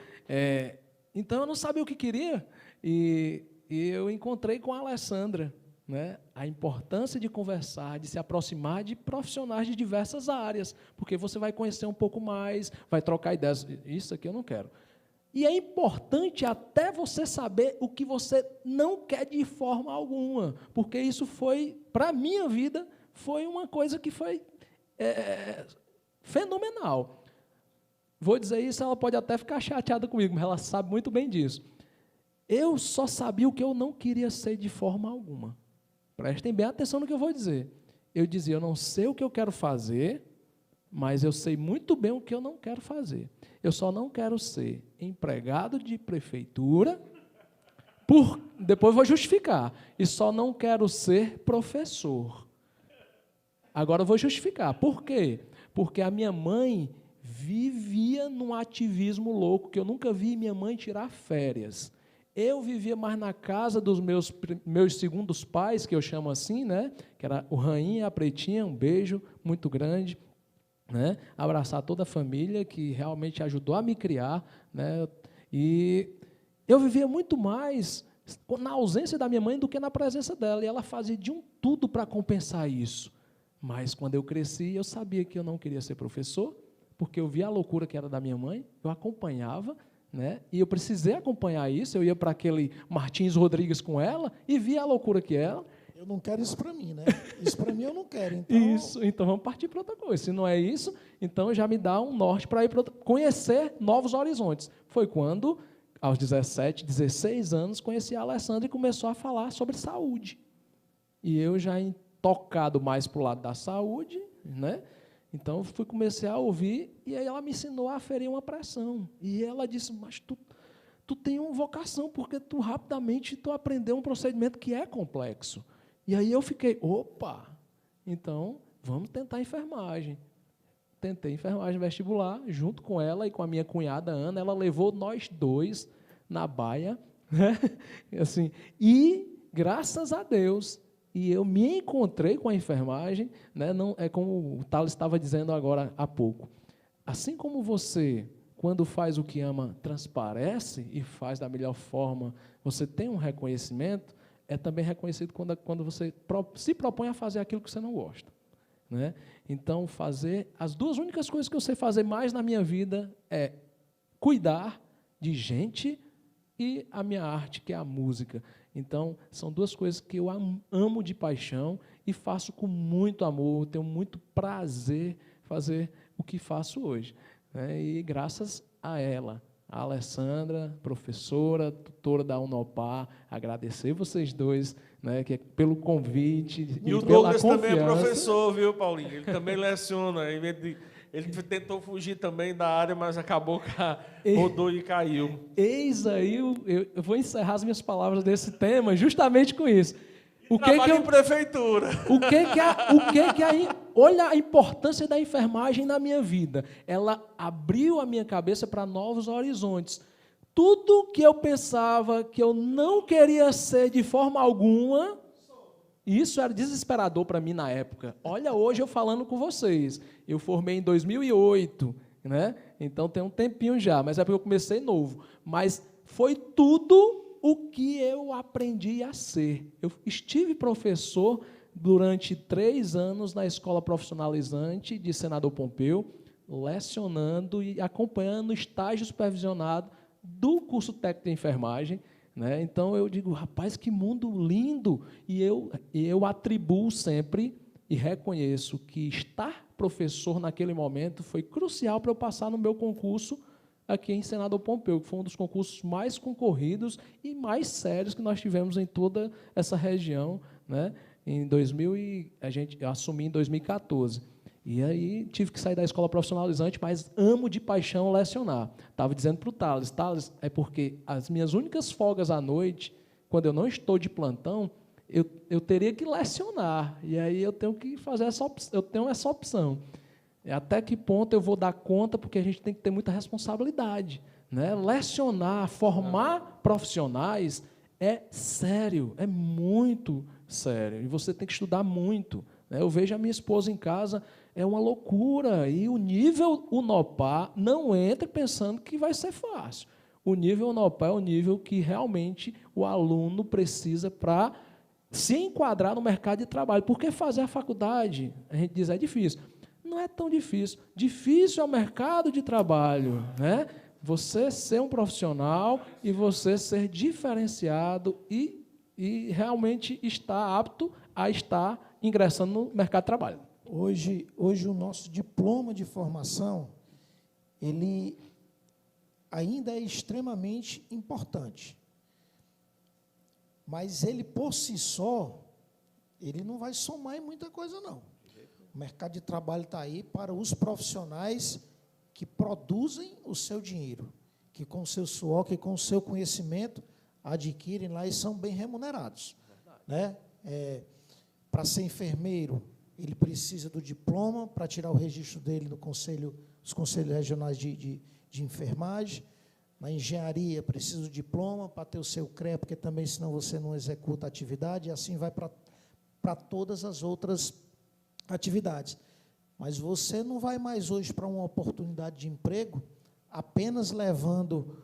então eu não sabia o que queria, e eu encontrei com a Alessandra, né, a importância de conversar, de se aproximar de profissionais de diversas áreas, porque você vai conhecer um pouco mais, vai trocar ideias, isso aqui eu não quero. E é importante até você saber o que você não quer de forma alguma, porque isso foi, para a minha vida, foi uma coisa que foi fenomenal. Vou dizer isso, ela pode até ficar chateada comigo, mas ela sabe muito bem disso. Eu só sabia o que eu não queria ser de forma alguma. Prestem bem atenção no que eu vou dizer. Eu dizia, eu não sei o que eu quero fazer, mas eu sei muito bem o que eu não quero fazer. Eu só não quero ser empregado de prefeitura, depois vou justificar, e só não quero ser professor. Agora eu vou justificar. Por quê? Porque a minha mãe vivia num ativismo louco, que eu nunca vi minha mãe tirar férias. Eu vivia mais na casa dos meus segundos pais, que eu chamo assim, né? Que era o Rainha e a Pretinha, um beijo muito grande, né? Abraçar toda a família que realmente ajudou a me criar, né? E eu vivia muito mais na ausência da minha mãe do que na presença dela, e ela fazia de tudo para compensar isso. Mas, quando eu cresci, eu sabia que eu não queria ser professor, porque eu via a loucura que era da minha mãe, eu acompanhava, né? E eu precisei acompanhar isso. Eu ia para aquele Martins Rodrigues com ela e via a loucura que era. Eu não quero isso para mim, né? Isso para mim eu não quero. Então... Isso, então vamos partir para outra coisa. Se não é isso, então já me dá um norte para ir para conhecer novos horizontes. Foi quando, aos 17, 16 anos, conheci a Alessandra e começou a falar sobre saúde. E eu já tocado mais para o lado da saúde, né? Então comecei a ouvir e aí ela me ensinou a aferir uma pressão. E ela disse, mas tu tem uma vocação, porque tu rapidamente aprendeu um procedimento que é complexo. E aí eu fiquei, opa, então vamos tentar enfermagem. Tentei enfermagem vestibular, junto com ela e com a minha cunhada Ana. Ela levou nós dois na baia, né? Assim, e graças a Deus, e eu me encontrei com a enfermagem, né? Não, é como o Thales estava dizendo agora há pouco. Assim como você, quando faz o que ama, transparece e faz da melhor forma, você tem um reconhecimento, é também reconhecido quando você se propõe a fazer aquilo que você não gosta, né? Então, fazer as duas únicas coisas que eu sei fazer mais na minha vida é cuidar de gente e a minha arte, que é a música. Então, são duas coisas que eu amo de paixão e faço com muito amor, tenho muito prazer fazer o que faço hoje, né? E graças a ela, a Alessandra, professora, tutora da Unopar, agradecer vocês dois, né, pelo convite e e o pela Douglas confiança. também é professor, viu, Paulinho? Ele também leciona. Ele tentou fugir também da área, mas acabou que rodou e caiu. Eis aí, eu vou encerrar as minhas palavras desse tema justamente com isso. Trabalho em prefeitura. Olha a importância da enfermagem na minha vida. Ela abriu a minha cabeça para novos horizontes. Tudo que eu pensava que eu não queria ser de forma alguma, isso era desesperador para mim na época. Olha, hoje eu falando com vocês. Eu formei em 2008, né? Então tem um tempinho já, mas é porque eu comecei novo. Mas foi tudo o que eu aprendi a ser. Eu estive professor durante 3 anos na Escola Profissionalizante de Senador Pompeu, lecionando e acompanhando o estágio supervisionado do curso técnico de enfermagem, né? Então, eu digo, rapaz, que mundo lindo! E eu atribuo sempre e reconheço que estar professor naquele momento foi crucial para eu passar no meu concurso aqui em Senador Pompeu, que foi um dos concursos mais concorridos e mais sérios que nós tivemos em toda essa região, né? Eu assumi em 2014. E aí tive que sair da escola profissionalizante, mas amo de paixão lecionar. Estava dizendo para o Thales, é porque as minhas únicas folgas à noite, quando eu não estou de plantão, eu teria que lecionar. E aí eu tenho que fazer essa opção. Até que ponto eu vou dar conta, porque a gente tem que ter muita responsabilidade, né? Lecionar, formar profissionais é sério, é muito sério. E você tem que estudar muito, né? Eu vejo a minha esposa em casa, é uma loucura. E o nível Unopar, não entre pensando que vai ser fácil. O nível Unopar é o nível que realmente o aluno precisa para se enquadrar no mercado de trabalho. Porque fazer a faculdade, a gente diz, é difícil. Não é tão difícil. Difícil é o mercado de trabalho, né? Você ser um profissional e você ser diferenciado e realmente estar apto a estar ingressando no mercado de trabalho. Hoje o nosso diploma de formação, ele ainda é extremamente importante. Mas ele, por si só, ele não vai somar em muita coisa, não. O mercado de trabalho está aí para os profissionais que produzem o seu dinheiro, que com o seu suor, que com o seu conhecimento adquirem lá e são bem remunerados, né? Para ser enfermeiro, ele precisa do diploma para tirar o registro dele no conselho, os conselhos regionais de enfermagem. Na engenharia, precisa do diploma para ter o seu CREA, porque também, senão você não executa a atividade, e assim vai para todas as outras atividades. Mas você não vai mais hoje para uma oportunidade de emprego apenas levando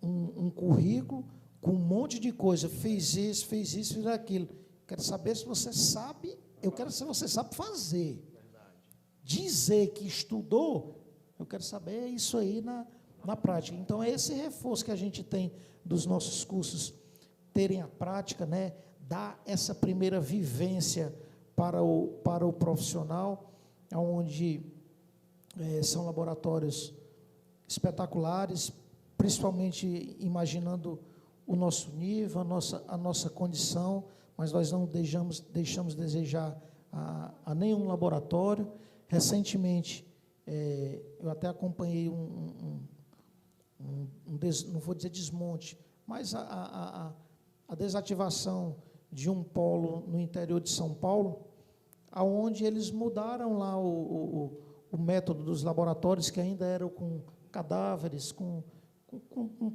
um currículo com um monte de coisa, fez isso, fez aquilo. Quero saber se você sabe, eu quero saber se você sabe fazer. Dizer que estudou, eu quero saber isso aí Na prática. Então, é esse reforço que a gente tem dos nossos cursos terem a prática, né? Dar essa primeira vivência para o profissional, onde são laboratórios espetaculares, principalmente imaginando o nosso nível, a nossa condição, mas nós não deixamos desejar a nenhum laboratório. Recentemente, eu até acompanhei não vou dizer desmonte, mas a desativação de um polo no interior de São Paulo, aonde eles mudaram lá o método dos laboratórios, que ainda eram com cadáveres, com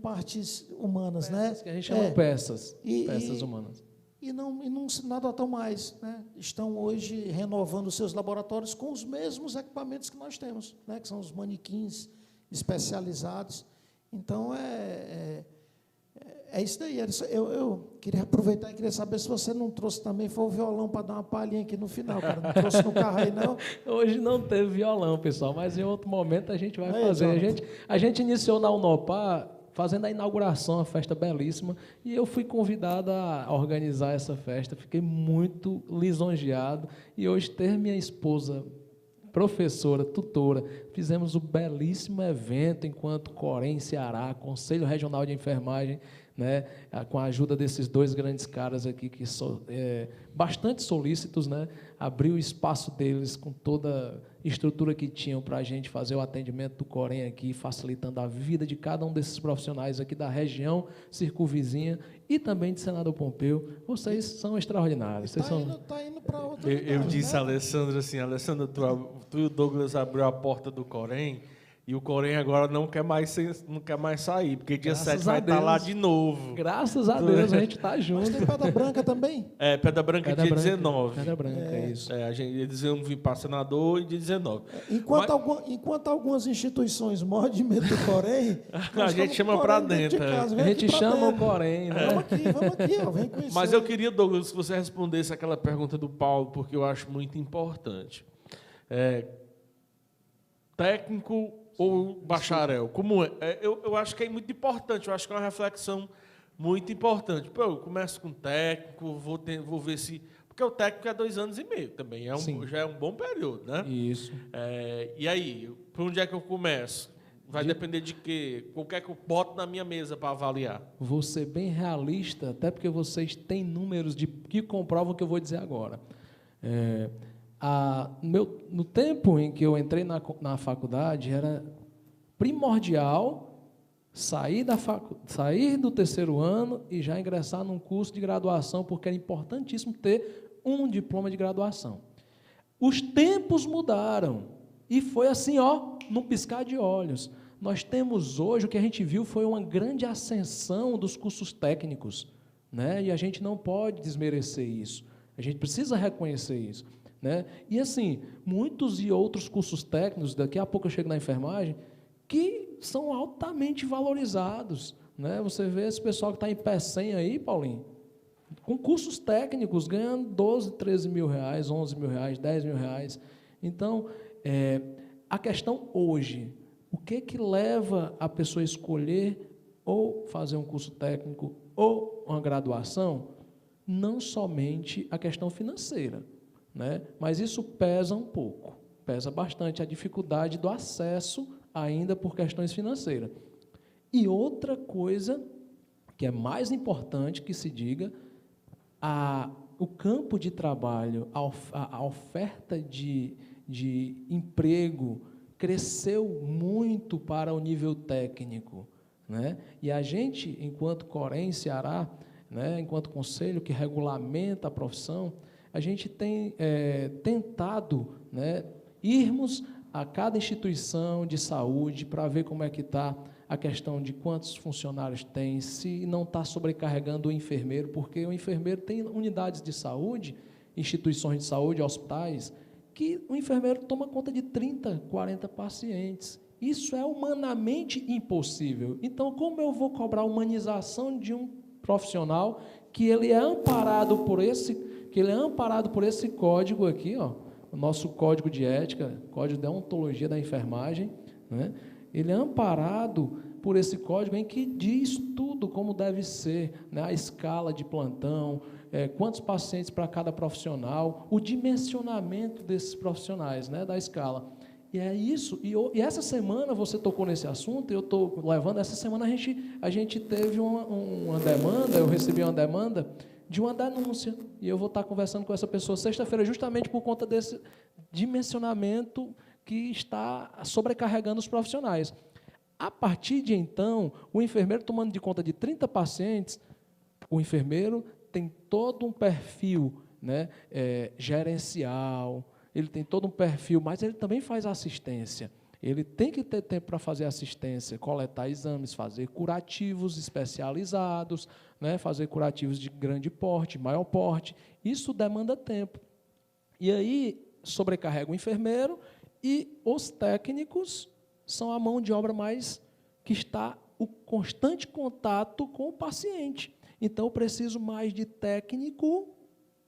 partes humanas, peças, né? Que a gente chama peças humanas. E não se adotam mais, né? Estão hoje renovando os seus laboratórios com os mesmos equipamentos que nós temos, né? Que são os manequins especializados. Então, é isso daí. Eu queria aproveitar e queria saber se você não trouxe também, foi o violão para dar uma palhinha aqui no final, cara. Não trouxe no carro aí, não? Hoje não teve violão, pessoal, mas em outro momento a gente vai fazer. A gente iniciou na Unopar fazendo a inauguração, uma festa belíssima, e eu fui convidado a organizar essa festa. Fiquei muito lisonjeado, e hoje ter minha esposa, professora, tutora, fizemos um belíssimo evento enquanto Corém, Ceará, Conselho Regional de Enfermagem, né, com a ajuda desses dois grandes caras aqui, que são bastante solícitos, né, abriu o espaço deles com toda a estrutura que tinham para a gente fazer o atendimento do Corém aqui, facilitando a vida de cada um desses profissionais aqui da região circunvizinha e também de Senador Pompeu. Vocês são extraordinários. Está indo para outra Eu disse a Alessandra assim, Alessandra, tu e o Douglas abriu a porta do Corém, e o Corém agora não quer mais sair, porque dia 7 vai estar lá de novo. Graças a Deus, a gente está junto. Mas tem Pedra Branca também? Pedra Branca dia 19. Pedra Branca, isso. Eles iam vir para Senador e dia 19. Enquanto algumas instituições morrem de medo do Corém, a gente chama para dentro. A gente chama o Corém, né? Vamos aqui, ó, vem conhecer. Mas eu queria, Douglas, que você respondesse aquela pergunta do Paulo, porque eu acho muito importante. Técnico ou bacharel? Como é? Eu acho que é muito importante, eu acho que é uma reflexão muito importante. Pô, eu começo com técnico, vou ver se... Porque o técnico é 2 anos e meio também, já é um bom período, né? Isso. E aí, por onde é que eu começo? Vai depender de quê? O que é que eu boto na minha mesa para avaliar? Vou ser bem realista, até porque vocês têm números que comprovam o que eu vou dizer agora. No tempo em que eu entrei na faculdade, era primordial sair do 3º ano e já ingressar num curso de graduação, porque era importantíssimo ter um diploma de graduação. Os tempos mudaram, e foi assim, num piscar de olhos. Nós temos hoje, o que a gente viu foi uma grande ascensão dos cursos técnicos, né? E a gente não pode desmerecer isso, a gente precisa reconhecer isso. Né? E assim, muitos e outros cursos técnicos, daqui a pouco eu chego na enfermagem, que são altamente valorizados. Né? Você vê esse pessoal que está em P100 aí, Paulinho, com cursos técnicos, ganhando 12, 13 mil reais, 11 mil reais, 10 mil reais. Então, a questão hoje, o que leva a pessoa a escolher ou fazer um curso técnico ou uma graduação? Não somente a questão financeira, né? Mas isso pesa um pouco, pesa bastante a dificuldade do acesso ainda por questões financeiras. E outra coisa que é mais importante que se diga, o campo de trabalho, a oferta de emprego cresceu muito para o nível técnico, né? E a gente, enquanto Corém, Ceará, né, enquanto conselho que regulamenta a profissão, a gente tem tentado, né, irmos a cada instituição de saúde para ver como é que está a questão de quantos funcionários tem, se não está sobrecarregando o enfermeiro, porque o enfermeiro tem unidades de saúde, instituições de saúde, hospitais, que o enfermeiro toma conta de 30, 40 pacientes. Isso é humanamente impossível. Então, como eu vou cobrar a humanização de um profissional que ele é amparado por esse código aqui, o nosso código de ética, código de deontologia da enfermagem, né? ele é amparado por esse código em que diz tudo como deve ser, né? A escala de plantão, quantos pacientes para cada profissional, o dimensionamento desses profissionais, né? Da escala. E é isso, e essa semana você tocou nesse assunto, eu estou levando, essa semana a gente teve uma demanda, eu recebi uma demanda de uma denúncia, e eu vou estar conversando com essa pessoa sexta-feira, justamente por conta desse dimensionamento que está sobrecarregando os profissionais. A partir de então, o enfermeiro tomando de conta de 30 pacientes, o enfermeiro tem todo um perfil, né, gerencial, ele tem todo um perfil, mas ele também faz assistência. Ele tem que ter tempo para fazer assistência, coletar exames, fazer curativos especializados, né, fazer curativos de grande porte, maior porte. Isso demanda tempo. E aí sobrecarrega o enfermeiro e os técnicos são a mão de obra mais que está o constante contato com o paciente. Então, eu preciso mais de técnico,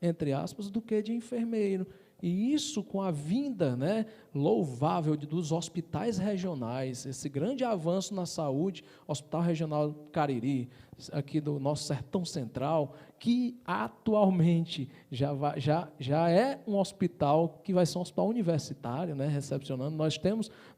entre aspas, do que de enfermeiro. E isso com a vinda, né, louvável dos hospitais regionais, esse grande avanço na saúde, Hospital Regional Cariri, aqui do nosso Sertão Central, que atualmente já é um hospital que vai ser um hospital universitário, né, recepcionando.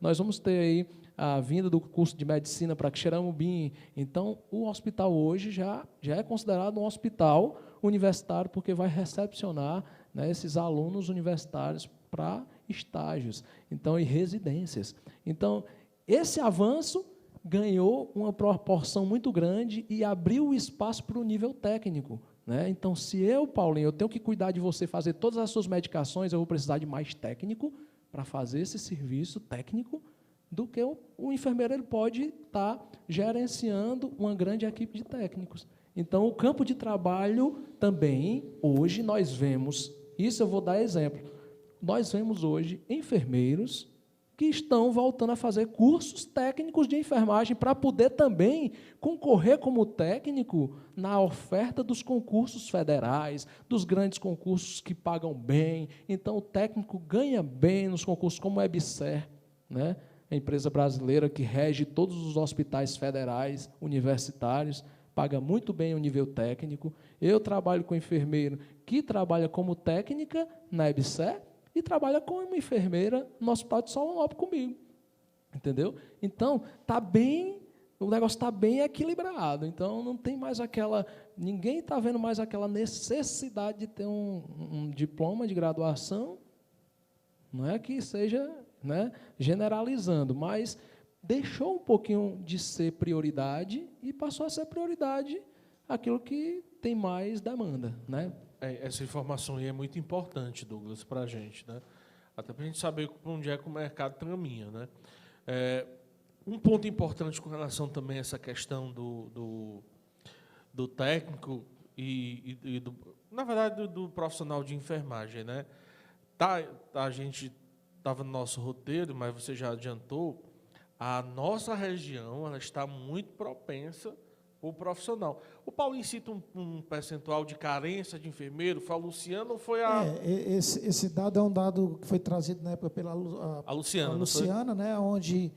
Nós vamos ter aí a vinda do curso de medicina para Quixeramobim. Então, o hospital hoje já é considerado um hospital universitário, porque vai recepcionar, né, esses alunos universitários para estágios, então, e residências. Então, esse avanço ganhou uma proporção muito grande e abriu o espaço para o nível técnico, né? Então, se Paulinho, eu tenho que cuidar de você, fazer todas as suas medicações, eu vou precisar de mais técnico para fazer esse serviço técnico do que o enfermeiro ele pode estar gerenciando uma grande equipe de técnicos. Então, o campo de trabalho também, hoje, nós vemos, isso eu vou dar exemplo, nós vemos hoje enfermeiros que estão voltando a fazer cursos técnicos de enfermagem para poder também concorrer como técnico na oferta dos concursos federais, dos grandes concursos que pagam bem. Então, o técnico ganha bem nos concursos como o EBSER, né? A empresa brasileira que rege todos os hospitais federais, universitários, paga muito bem o nível técnico. Eu trabalho com enfermeiro que trabalha como técnica na EBSER e trabalha como enfermeira no Hospital de Solonópolis comigo. Entendeu? Então, o negócio está bem equilibrado. Então, não tem mais ninguém está vendo mais aquela necessidade de ter um diploma de graduação. Não é que seja, né, generalizando, mas deixou um pouquinho de ser prioridade e passou a ser prioridade aquilo que tem mais demanda, né? Essa informação aí é muito importante, Douglas, para a gente, né? Até para a gente saber para onde é que o mercado caminha, né? Um ponto importante com relação também a essa questão do técnico e na verdade, do profissional de enfermagem, né? A gente estava no nosso roteiro, mas você já adiantou, a nossa região ela está muito propensa o profissional. O Paulinho cita um percentual de carência de enfermeiro, foi a Luciana ou foi a... Esse dado é um dado que foi trazido na época pela Luciana, né, onde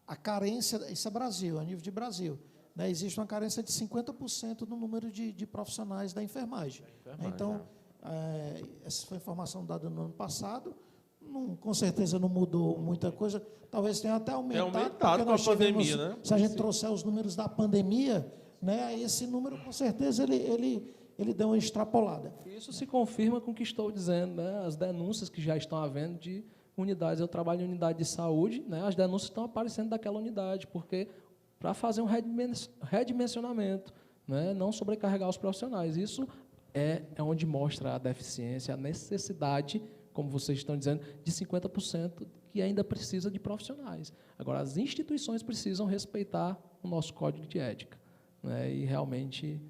a carência, isso é Brasil, a nível de Brasil, né, existe uma carência de 50% no número de profissionais da enfermagem. Então, essa foi a informação dada no ano passado, com certeza não mudou muita coisa, talvez tenha até aumentado com a pandemia, né? Se a gente trouxer os números da pandemia, né, esse número, com certeza, ele deu uma extrapolada. Isso se confirma com o que estou dizendo, né? As denúncias que já estão havendo de unidades. Eu trabalho em unidade de saúde, né? As denúncias estão aparecendo daquela unidade, porque para fazer um redimensionamento, né? Não sobrecarregar os profissionais. Isso é onde mostra a deficiência, a necessidade, como vocês estão dizendo, de 50% que ainda precisa de profissionais. Agora, as instituições precisam respeitar o nosso código de ética, né, e realmente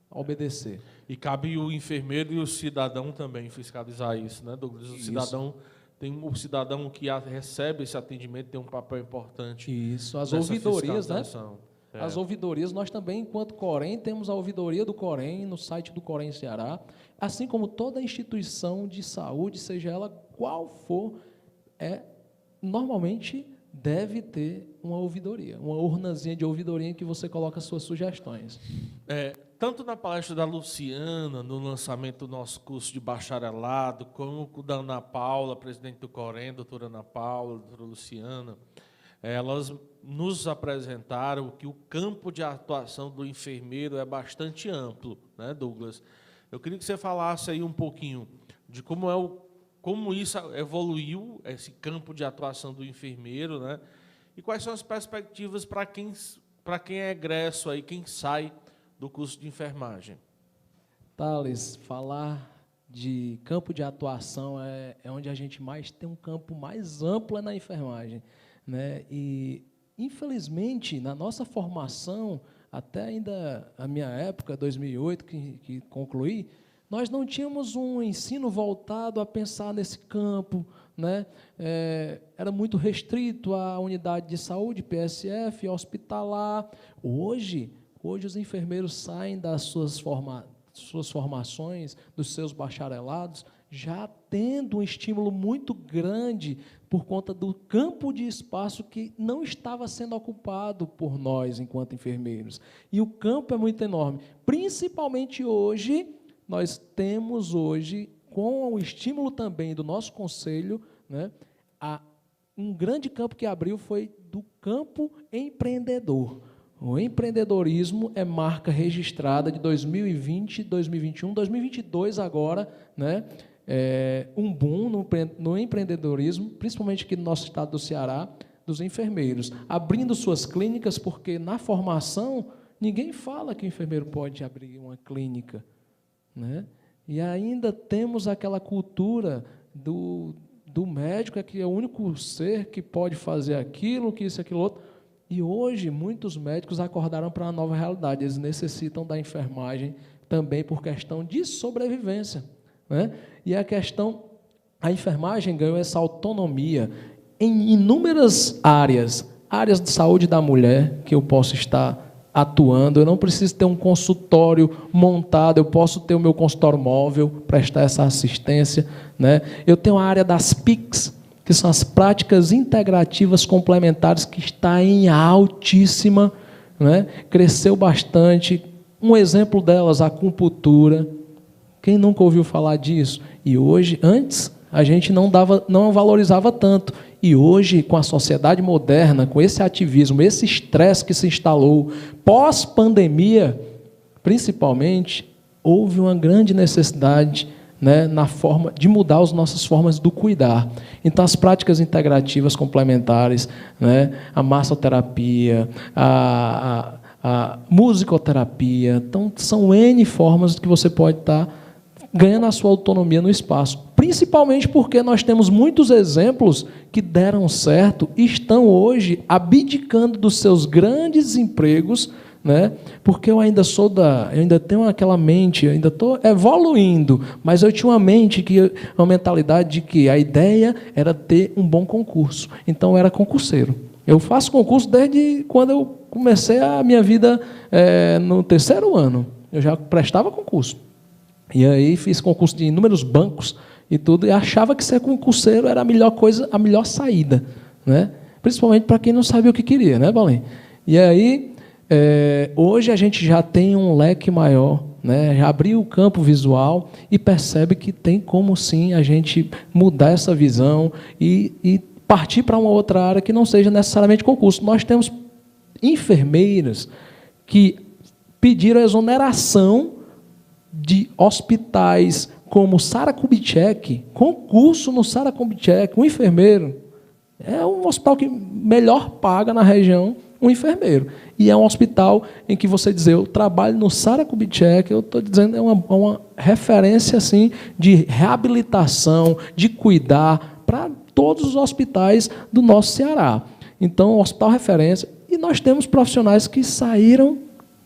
obedecer. E cabe o enfermeiro e o cidadão também fiscalizar isso, né, Douglas? O cidadão que recebe esse atendimento tem um papel importante. Isso, as ouvidorias, né? As ouvidorias, nós também, enquanto Corém, temos a ouvidoria do Corém, no site do Corém Ceará, assim como toda instituição de saúde, seja ela qual for, normalmente deve ter uma ouvidoria, uma urnazinha de ouvidoria em que você coloca suas sugestões. Tanto na palestra da Luciana, no lançamento do nosso curso de bacharelado, como da Ana Paula, presidente do Corém, doutora Ana Paula, doutora Luciana, elas nos apresentaram que o campo de atuação do enfermeiro é bastante amplo, né, Douglas? Eu queria que você falasse aí um pouquinho de como isso evoluiu, esse campo de atuação do enfermeiro, né? E quais são as perspectivas para quem é egresso aí, quem sai do curso de enfermagem. Thales, falar de campo de atuação é onde a gente mais tem um campo mais amplo na enfermagem, né? E, infelizmente, na nossa formação, até ainda a minha época, 2008, que concluí, nós não tínhamos um ensino voltado a pensar nesse campo, né? Era muito restrito à unidade de saúde, PSF, hospitalar. Hoje os enfermeiros saem das suas formações, dos seus bacharelados, já tendo um estímulo muito grande por conta do campo de espaço que não estava sendo ocupado por nós, enquanto enfermeiros. E o campo é muito enorme. Principalmente hoje, nós temos hoje, com o estímulo também do nosso conselho, né, um grande campo que abriu foi do campo empreendedor. O empreendedorismo é marca registrada de 2020, 2021, 2022 agora, né? Um boom no empreendedorismo, principalmente aqui no nosso estado do Ceará, dos enfermeiros, abrindo suas clínicas, porque na formação ninguém fala que o enfermeiro pode abrir uma clínica, né? E ainda temos aquela cultura do médico, que é o único ser que pode fazer aquilo, que isso, aquilo outro. E hoje, muitos médicos acordaram para uma nova realidade. Eles necessitam da enfermagem também por questão de sobrevivência, né? E a enfermagem ganhou essa autonomia em inúmeras áreas de saúde da mulher, que eu posso estar atuando. Eu não preciso ter um consultório montado, eu posso ter o meu consultório móvel, prestar essa assistência, né? Eu tenho a área das PICs, que são as práticas integrativas complementares, que está em altíssima, né? Cresceu bastante. Um exemplo delas, a acupuntura. Quem nunca ouviu falar disso? E hoje, antes, a gente não valorizava tanto. E hoje, com a sociedade moderna, com esse ativismo, esse estresse que se instalou, pós-pandemia, principalmente, houve uma grande necessidade, né, na forma de mudar as nossas formas do cuidar. Então, as práticas integrativas complementares, né, a massoterapia, a musicoterapia, então, são N formas que você pode estar ganhando a sua autonomia no espaço. Principalmente porque nós temos muitos exemplos que deram certo e estão hoje abdicando dos seus grandes empregos, né? Porque eu ainda tenho aquela mente, eu ainda estou evoluindo, mas eu tinha uma mentalidade de que a ideia era ter um bom concurso. Então eu era concurseiro. Eu faço concurso desde quando eu comecei a minha vida no 3º ano. Eu já prestava concurso. E aí fiz concurso de inúmeros bancos e tudo, e achava que ser concurseiro era a melhor coisa, a melhor saída, né? Principalmente para quem não sabia o que queria, né, Balém? E aí, hoje a gente já tem um leque maior, né? Já abriu o campo visual e percebe que tem como sim a gente mudar essa visão e partir para uma outra área que não seja necessariamente concurso. Nós temos enfermeiras que pediram exoneração de hospitais como Sara Kubitschek, concurso no Sara Kubitschek, um enfermeiro. É um hospital que melhor paga na região um enfermeiro. E é um hospital em que você diz, eu trabalho no Sara Kubitschek, eu estou dizendo, é uma referência assim, de reabilitação, de cuidar para todos os hospitais do nosso Ceará. Então, um hospital referência. E nós temos profissionais que saíram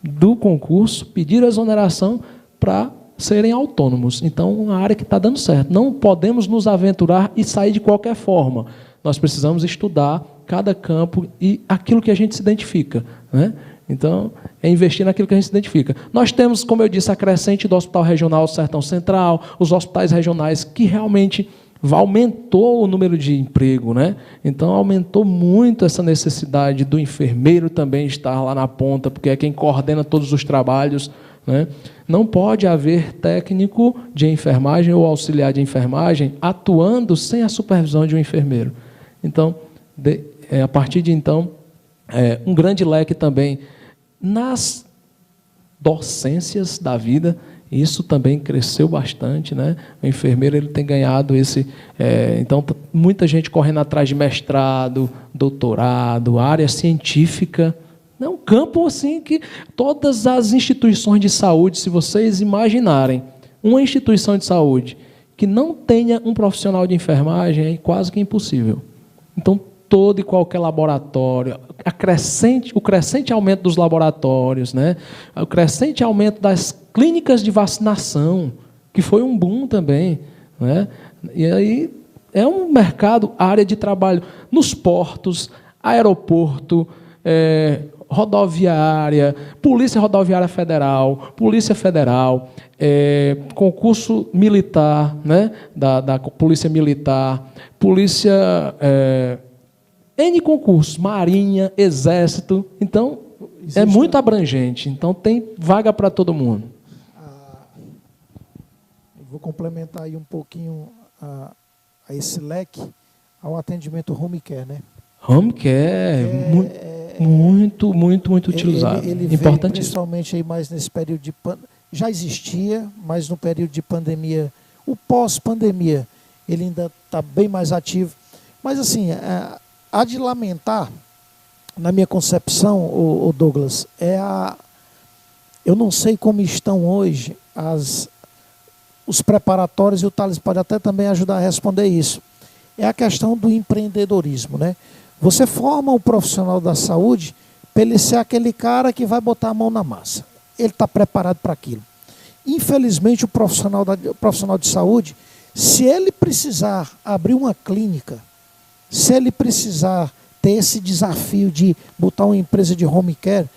do concurso, pediram exoneração para serem autônomos. Então, uma área que está dando certo. Não podemos nos aventurar e sair de qualquer forma. Nós precisamos estudar cada campo e aquilo que a gente se identifica, né? Então, é investir naquilo que a gente se identifica. Nós temos, como eu disse, a crescente do Hospital Regional Sertão Central, os hospitais regionais que realmente aumentou o número de emprego, né? Então, aumentou muito essa necessidade do enfermeiro também estar lá na ponta, porque é quem coordena todos os trabalhos, né? Não pode haver técnico de enfermagem ou auxiliar de enfermagem atuando sem a supervisão de um enfermeiro. Então, a partir de então, um grande leque também nas docências da vida. Isso também cresceu bastante, né? O enfermeiro ele tem ganhado esse... então, muita gente correndo atrás de mestrado, doutorado, área científica. É um campo assim que todas as instituições de saúde, se vocês imaginarem, uma instituição de saúde que não tenha um profissional de enfermagem é quase que impossível. Então, todo e qualquer laboratório, o crescente aumento dos laboratórios, né? O crescente aumento das clínicas de vacinação, que foi um boom também, né? E aí é um mercado, área de trabalho nos portos, aeroporto, rodoviária, Polícia Rodoviária Federal, Polícia Federal, concurso militar, né? da Polícia Militar, Polícia... N concursos, Marinha, Exército. Então, é muito abrangente. Então, tem vaga para todo mundo. Vou complementar aí um pouquinho a esse leque ao atendimento home care, né? Home care, muito utilizado. Ele veio principalmente aí mais nesse período de pandemia. Já existia, mas no período de pandemia, o pós-pandemia, ele ainda está bem mais ativo. Mas, assim... Há de lamentar, na minha concepção, o Douglas, eu não sei como estão hoje os preparatórios, e o Thales pode até também ajudar a responder isso. É a questão do empreendedorismo, né? Você forma um profissional da saúde para ele ser aquele cara que vai botar a mão na massa. Ele está preparado para aquilo. Infelizmente, o profissional de saúde, se ele precisar abrir uma clínica, se ele precisar ter esse desafio de botar uma empresa de home care,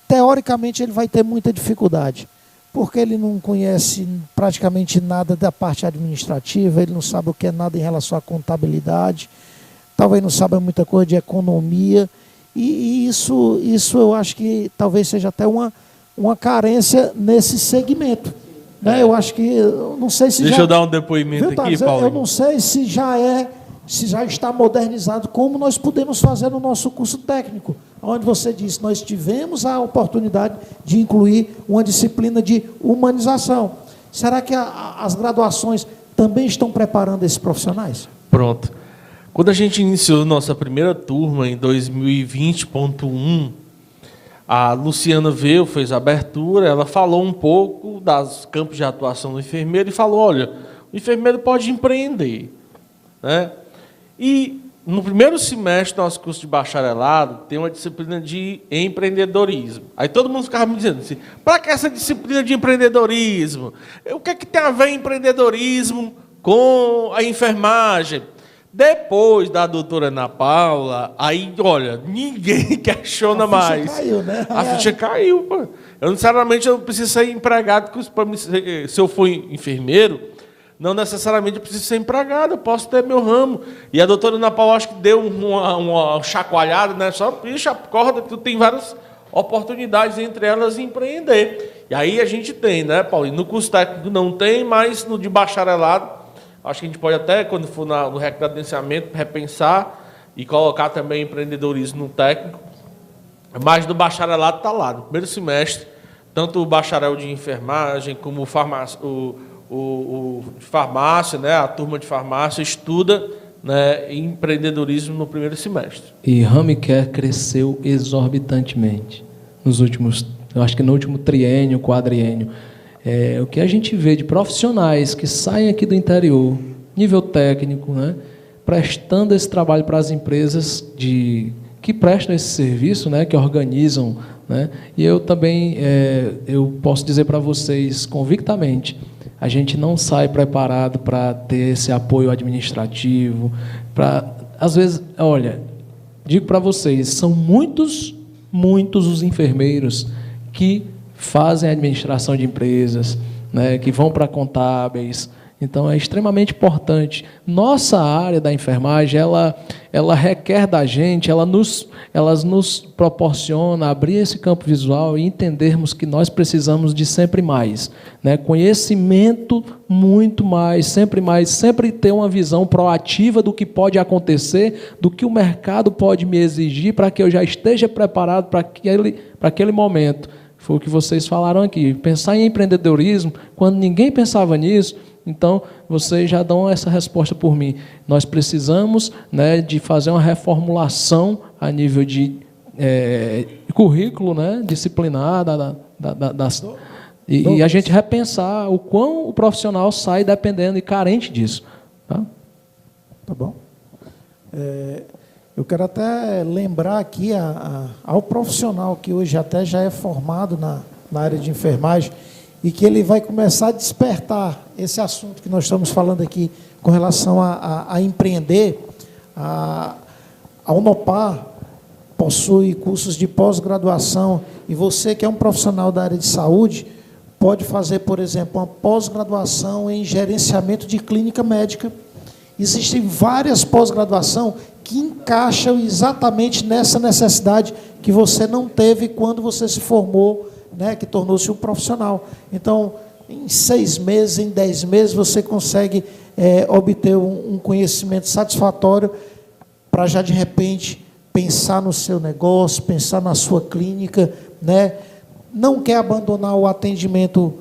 teoricamente ele vai ter muita dificuldade, porque ele não conhece praticamente nada da parte administrativa, ele não sabe o que é nada em relação à contabilidade, talvez não saiba muita coisa de economia, e isso eu acho que talvez seja até uma carência nesse segmento. Né? Eu acho que, não sei se Deixa eu dar um depoimento aqui, Paulo. Eu não sei se já está modernizado, como nós podemos fazer no nosso curso técnico, onde você disse, nós tivemos a oportunidade de incluir uma disciplina de humanização. Será que as graduações também estão preparando esses profissionais? Pronto. Quando a gente iniciou nossa primeira turma, em 2020.1, a Luciana veio, fez a abertura, ela falou um pouco dos campos de atuação do enfermeiro e falou, olha, o enfermeiro pode empreender, né? E no primeiro semestre do nosso curso de bacharelado, tem uma disciplina de empreendedorismo. Aí todo mundo ficava me dizendo assim, para que essa disciplina de empreendedorismo? O que é que tem a ver empreendedorismo com a enfermagem? Depois da doutora Ana Paula, aí, olha, ninguém questiona mais. Caiu, né? A ficha caiu. Pô. Eu, necessariamente, eu preciso ser empregado, se eu for enfermeiro, não necessariamente eu preciso ser empregado, eu posso ter meu ramo. E a doutora Ana Paula, acho que deu uma chacoalhada, né? Só picha, acorda, que tu tem várias oportunidades, entre elas empreender. E aí a gente tem, né, Paulo? No curso técnico não tem, mas no de bacharelado, acho que a gente pode até, quando for no recredenciamento, repensar e colocar também empreendedorismo no técnico. Mas no bacharelado está lá, no primeiro semestre, tanto o bacharel de enfermagem como o farmácia, né, a turma de farmácia estuda, né, empreendedorismo no primeiro semestre. E home care cresceu exorbitantemente nos últimos, eu acho que no último triênio, quadriênio. O que a gente vê de profissionais que saem aqui do interior, nível técnico, né, prestando esse trabalho para as empresas que prestam esse serviço, né, que organizam, né, e eu também eu posso dizer para vocês convictamente, a gente não sai preparado para ter esse apoio administrativo, às vezes, olha, digo para vocês, são muitos os enfermeiros que fazem a administração de empresas, né, que vão para contábeis, Então, é extremamente importante. Nossa área da enfermagem, ela requer da gente, ela nos proporciona abrir esse campo visual e entendermos que nós precisamos de sempre mais, né? Conhecimento muito mais, sempre ter uma visão proativa do que pode acontecer, do que o mercado pode me exigir para que eu já esteja preparado para aquele momento. Foi o que vocês falaram aqui. Pensar em empreendedorismo, quando ninguém pensava nisso. Então, vocês já dão essa resposta por mim. Nós precisamos, né, de fazer uma reformulação a nível de currículo, né, disciplinar, e a gente repensar o quão o profissional sai dependendo e carente disso. Tá bom. Eu quero até lembrar aqui ao profissional que hoje até já é formado na área de enfermagem, e que ele vai começar a despertar esse assunto que nós estamos falando aqui com relação a empreender. A Unopar possui cursos de pós-graduação, e você que é um profissional da área de saúde pode fazer, por exemplo, uma pós-graduação em gerenciamento de clínica médica. Existem várias pós-graduações que encaixam exatamente nessa necessidade que você não teve quando você se formou, né, que tornou-se um profissional. Então, em 6 meses, em 10 meses, você consegue obter um conhecimento satisfatório para já, de repente, pensar no seu negócio, pensar na sua clínica, né? Não quer abandonar o atendimento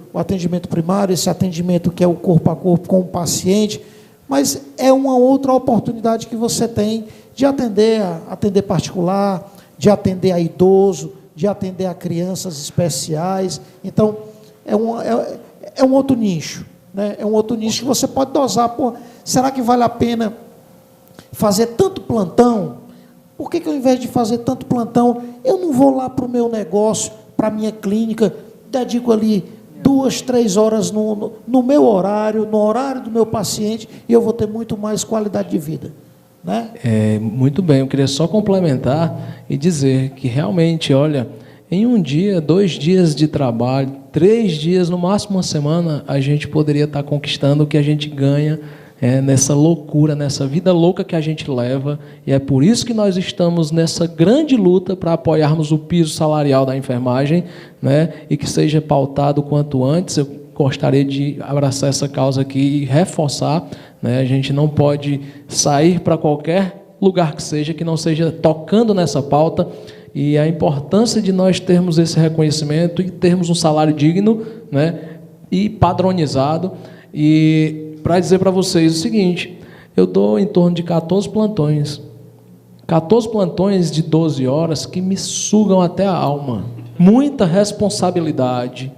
primário, esse atendimento que é o corpo a corpo com o paciente, mas é uma outra oportunidade que você tem de atender particular, de atender a idoso, de atender a crianças especiais. Então, é um outro nicho, né? É um outro nicho que você pode dosar. Pô, será que vale a pena fazer tanto plantão? Por que ao invés de fazer tanto plantão, eu não vou lá para o meu negócio, para a minha clínica, dedico ali 2, 3 horas no meu horário, no horário do meu paciente, e eu vou ter muito mais qualidade de vida, né? Muito bem, eu queria só complementar e dizer que realmente, olha, em 1 dia, 2 dias de trabalho, 3 dias, no máximo 1 semana, a gente poderia estar conquistando o que a gente ganha nessa loucura, nessa vida louca que a gente leva, e é por isso que nós estamos nessa grande luta para apoiarmos o piso salarial da enfermagem, né, e que seja pautado quanto antes. Eu gostaria de abraçar essa causa aqui e reforçar, né, a gente não pode sair para qualquer lugar que não seja tocando nessa pauta, e a importância de nós termos esse reconhecimento e termos um salário digno, né, e padronizado. E para dizer para vocês o seguinte, eu dou em torno de 14 plantões. 14 plantões de 12 horas que me sugam até a alma. Muita responsabilidade,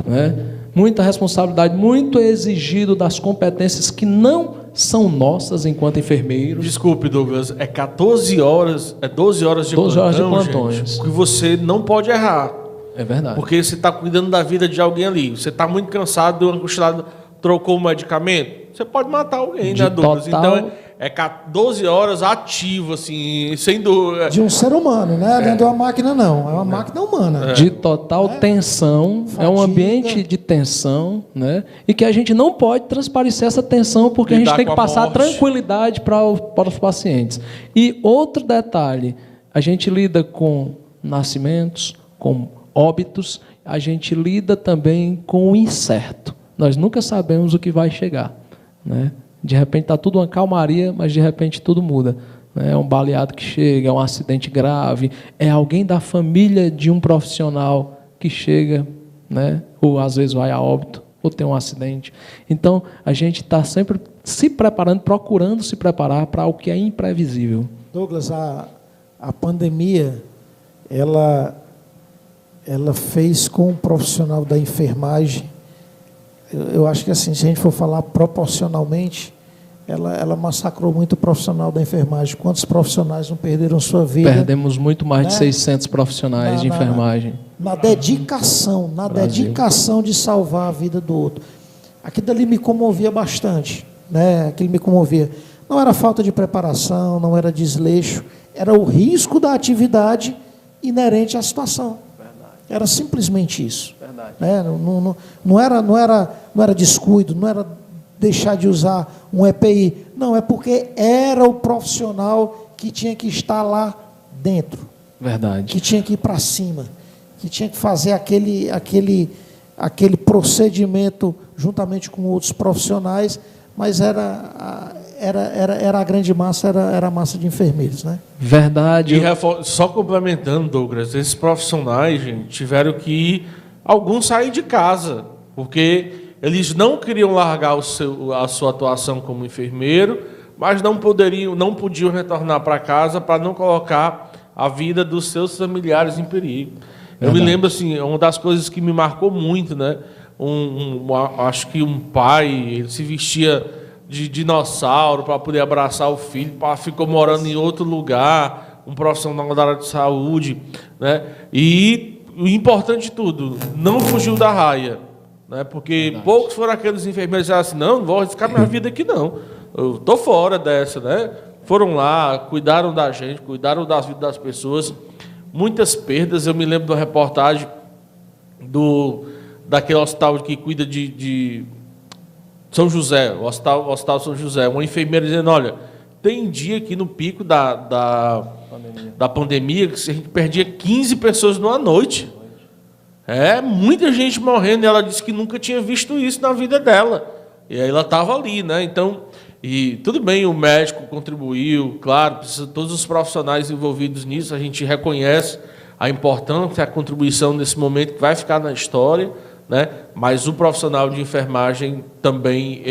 né? Muita responsabilidade, muito exigido das competências que não são nossas enquanto enfermeiros. Desculpe, Douglas, é 14 horas, é 12 horas de 12 plantão, horas de plantões. Gente, que você não pode errar. É verdade. Porque você está cuidando da vida de alguém ali. Você está muito cansado, deu uma cochilada, trocou o medicamento, você pode matar alguém, né, Douglas? Total... Então, é 12 horas ativo, assim, sem dúvida. De um ser humano, né? Não é de uma máquina, não. É uma máquina humana. De total tensão, fadiga. É um ambiente de tensão, né? E que a gente não pode transparecer essa tensão, porque a gente tem que passar tranquilidade para os pacientes. E outro detalhe, a gente lida com nascimentos, com óbitos, a gente lida também com o incerto. Nós nunca sabemos o que vai chegar, né? De repente está tudo uma calmaria, mas de repente tudo muda, né? É um baleado que chega, é um acidente grave, é alguém da família de um profissional que chega, né? Ou às vezes vai a óbito, ou tem um acidente. Então, a gente está sempre se preparando, procurando se preparar para o que é imprevisível. Douglas, a pandemia, ela fez com o profissional da enfermagem, eu acho que assim, se a gente for falar proporcionalmente, ela massacrou muito o profissional da enfermagem. Quantos profissionais não perderam sua vida? Perdemos muito mais, né, de 600 profissionais de enfermagem. Na dedicação de salvar a vida do outro. Aquilo ali me comovia bastante, né? Aquilo me comovia. Não era falta de preparação, não era desleixo, era o risco da atividade inerente à situação. Era simplesmente isso. Né? Não era descuido, não era deixar de usar um EPI. Não, é porque era o profissional que tinha que estar lá dentro. Verdade. Que tinha que ir para cima, que tinha que fazer aquele procedimento juntamente com outros profissionais, mas era a grande massa, era a massa de enfermeiros, né? Verdade. E só complementando, Douglas, esses profissionais, gente, tiveram que alguns sair de casa, porque eles não queriam largar a sua atuação como enfermeiro, mas não podiam retornar para casa para não colocar a vida dos seus familiares em perigo. Eu me lembro, assim, uma das coisas que me marcou muito, né? Acho que um pai, ele se vestia de dinossauro para poder abraçar o filho, ficou morando em outro lugar, um profissional da área de saúde, né? E o importante de tudo, não fugiu da raia, né? Porque poucos foram aqueles enfermeiros que disseram assim, não vou arriscar minha vida aqui não, eu estou fora dessa, né? Foram lá, cuidaram da gente, cuidaram das vidas das pessoas, muitas perdas. Eu me lembro da reportagem daquele hospital que cuida de São José, o hospital São José, uma enfermeira dizendo, olha, tem dia aqui no pico da pandemia que a gente perdia 15 pessoas numa noite. Muita gente morrendo, e ela disse que nunca tinha visto isso na vida dela. E aí ela estava ali, né? Então, e tudo bem, o médico contribuiu, claro, todos os profissionais envolvidos nisso, a gente reconhece a importância, a contribuição nesse momento que vai ficar na história, né? Mas o profissional de enfermagem também,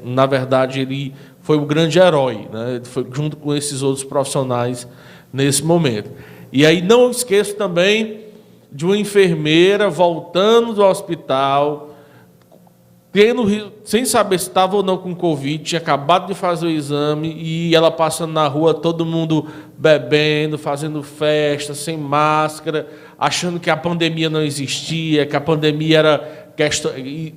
na verdade, ele foi o grande herói, né? Ele foi junto com esses outros profissionais nesse momento. E aí não esqueço também de uma enfermeira voltando do hospital, sem saber se estava ou não com Covid, tinha acabado de fazer o exame, e ela passando na rua, todo mundo bebendo, fazendo festa, sem máscara, achando que a pandemia não existia, que a pandemia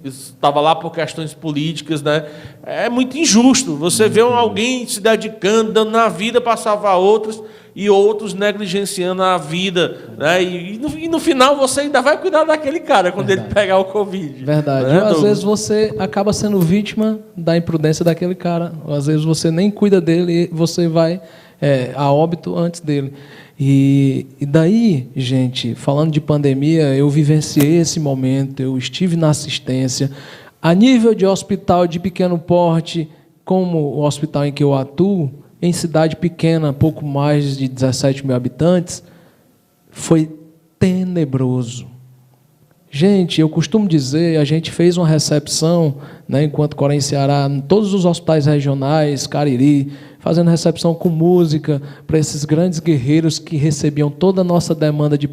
estava lá por questões políticas, né? É muito injusto. Você vê alguém se dedicando, dando na vida para salvar outros, e outros negligenciando a vida, né? E no final você ainda vai cuidar daquele cara quando ele pegar o Covid. Verdade. Né, às vezes você acaba sendo vítima da imprudência daquele cara. Ou às vezes você nem cuida dele e você vai a óbito antes dele. E daí, gente, falando de pandemia, eu vivenciei esse momento, eu estive na assistência. A nível de hospital de pequeno porte, como o hospital em que eu atuo, em cidade pequena, pouco mais de 17 mil habitantes, foi tenebroso. Gente, eu costumo dizer, a gente fez uma recepção, né, enquanto Corém Ceará, em todos os hospitais regionais, Cariri, fazendo recepção com música para esses grandes guerreiros que recebiam toda a nossa demanda de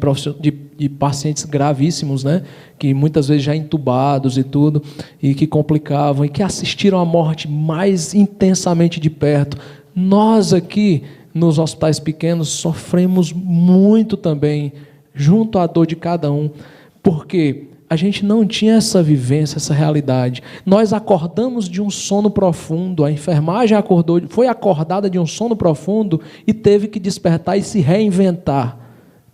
pacientes gravíssimos, né, que muitas vezes já entubados e tudo, e que complicavam, e que assistiram à morte mais intensamente de perto. Nós aqui, nos hospitais pequenos, sofremos muito também, junto à dor de cada um, porque a gente não tinha essa vivência, essa realidade. Nós acordamos de um sono profundo, a enfermagem foi acordada de um sono profundo e teve que despertar e se reinventar,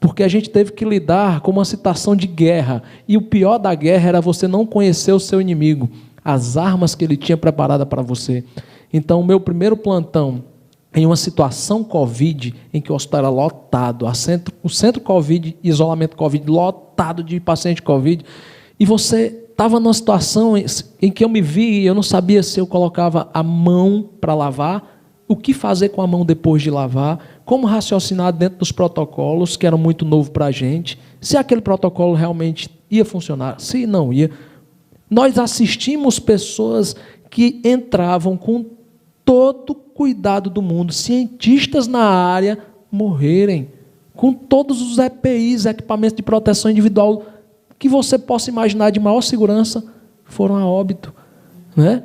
porque a gente teve que lidar com uma situação de guerra, e o pior da guerra era você não conhecer o seu inimigo, as armas que ele tinha preparada para você. Então, o meu primeiro plantão, em uma situação Covid, em que o hospital era lotado, o centro Covid, isolamento Covid, lotado de paciente Covid, e você estava numa situação em que eu me vi e eu não sabia se eu colocava a mão para lavar, o que fazer com a mão depois de lavar, como raciocinar dentro dos protocolos, que eram muito novo para a gente, se aquele protocolo realmente ia funcionar, se não ia. Nós assistimos pessoas que entravam com todo o cuidado do mundo, cientistas na área, morrerem, com todos os EPIs, equipamentos de proteção individual, que você possa imaginar de maior segurança, foram a óbito, né?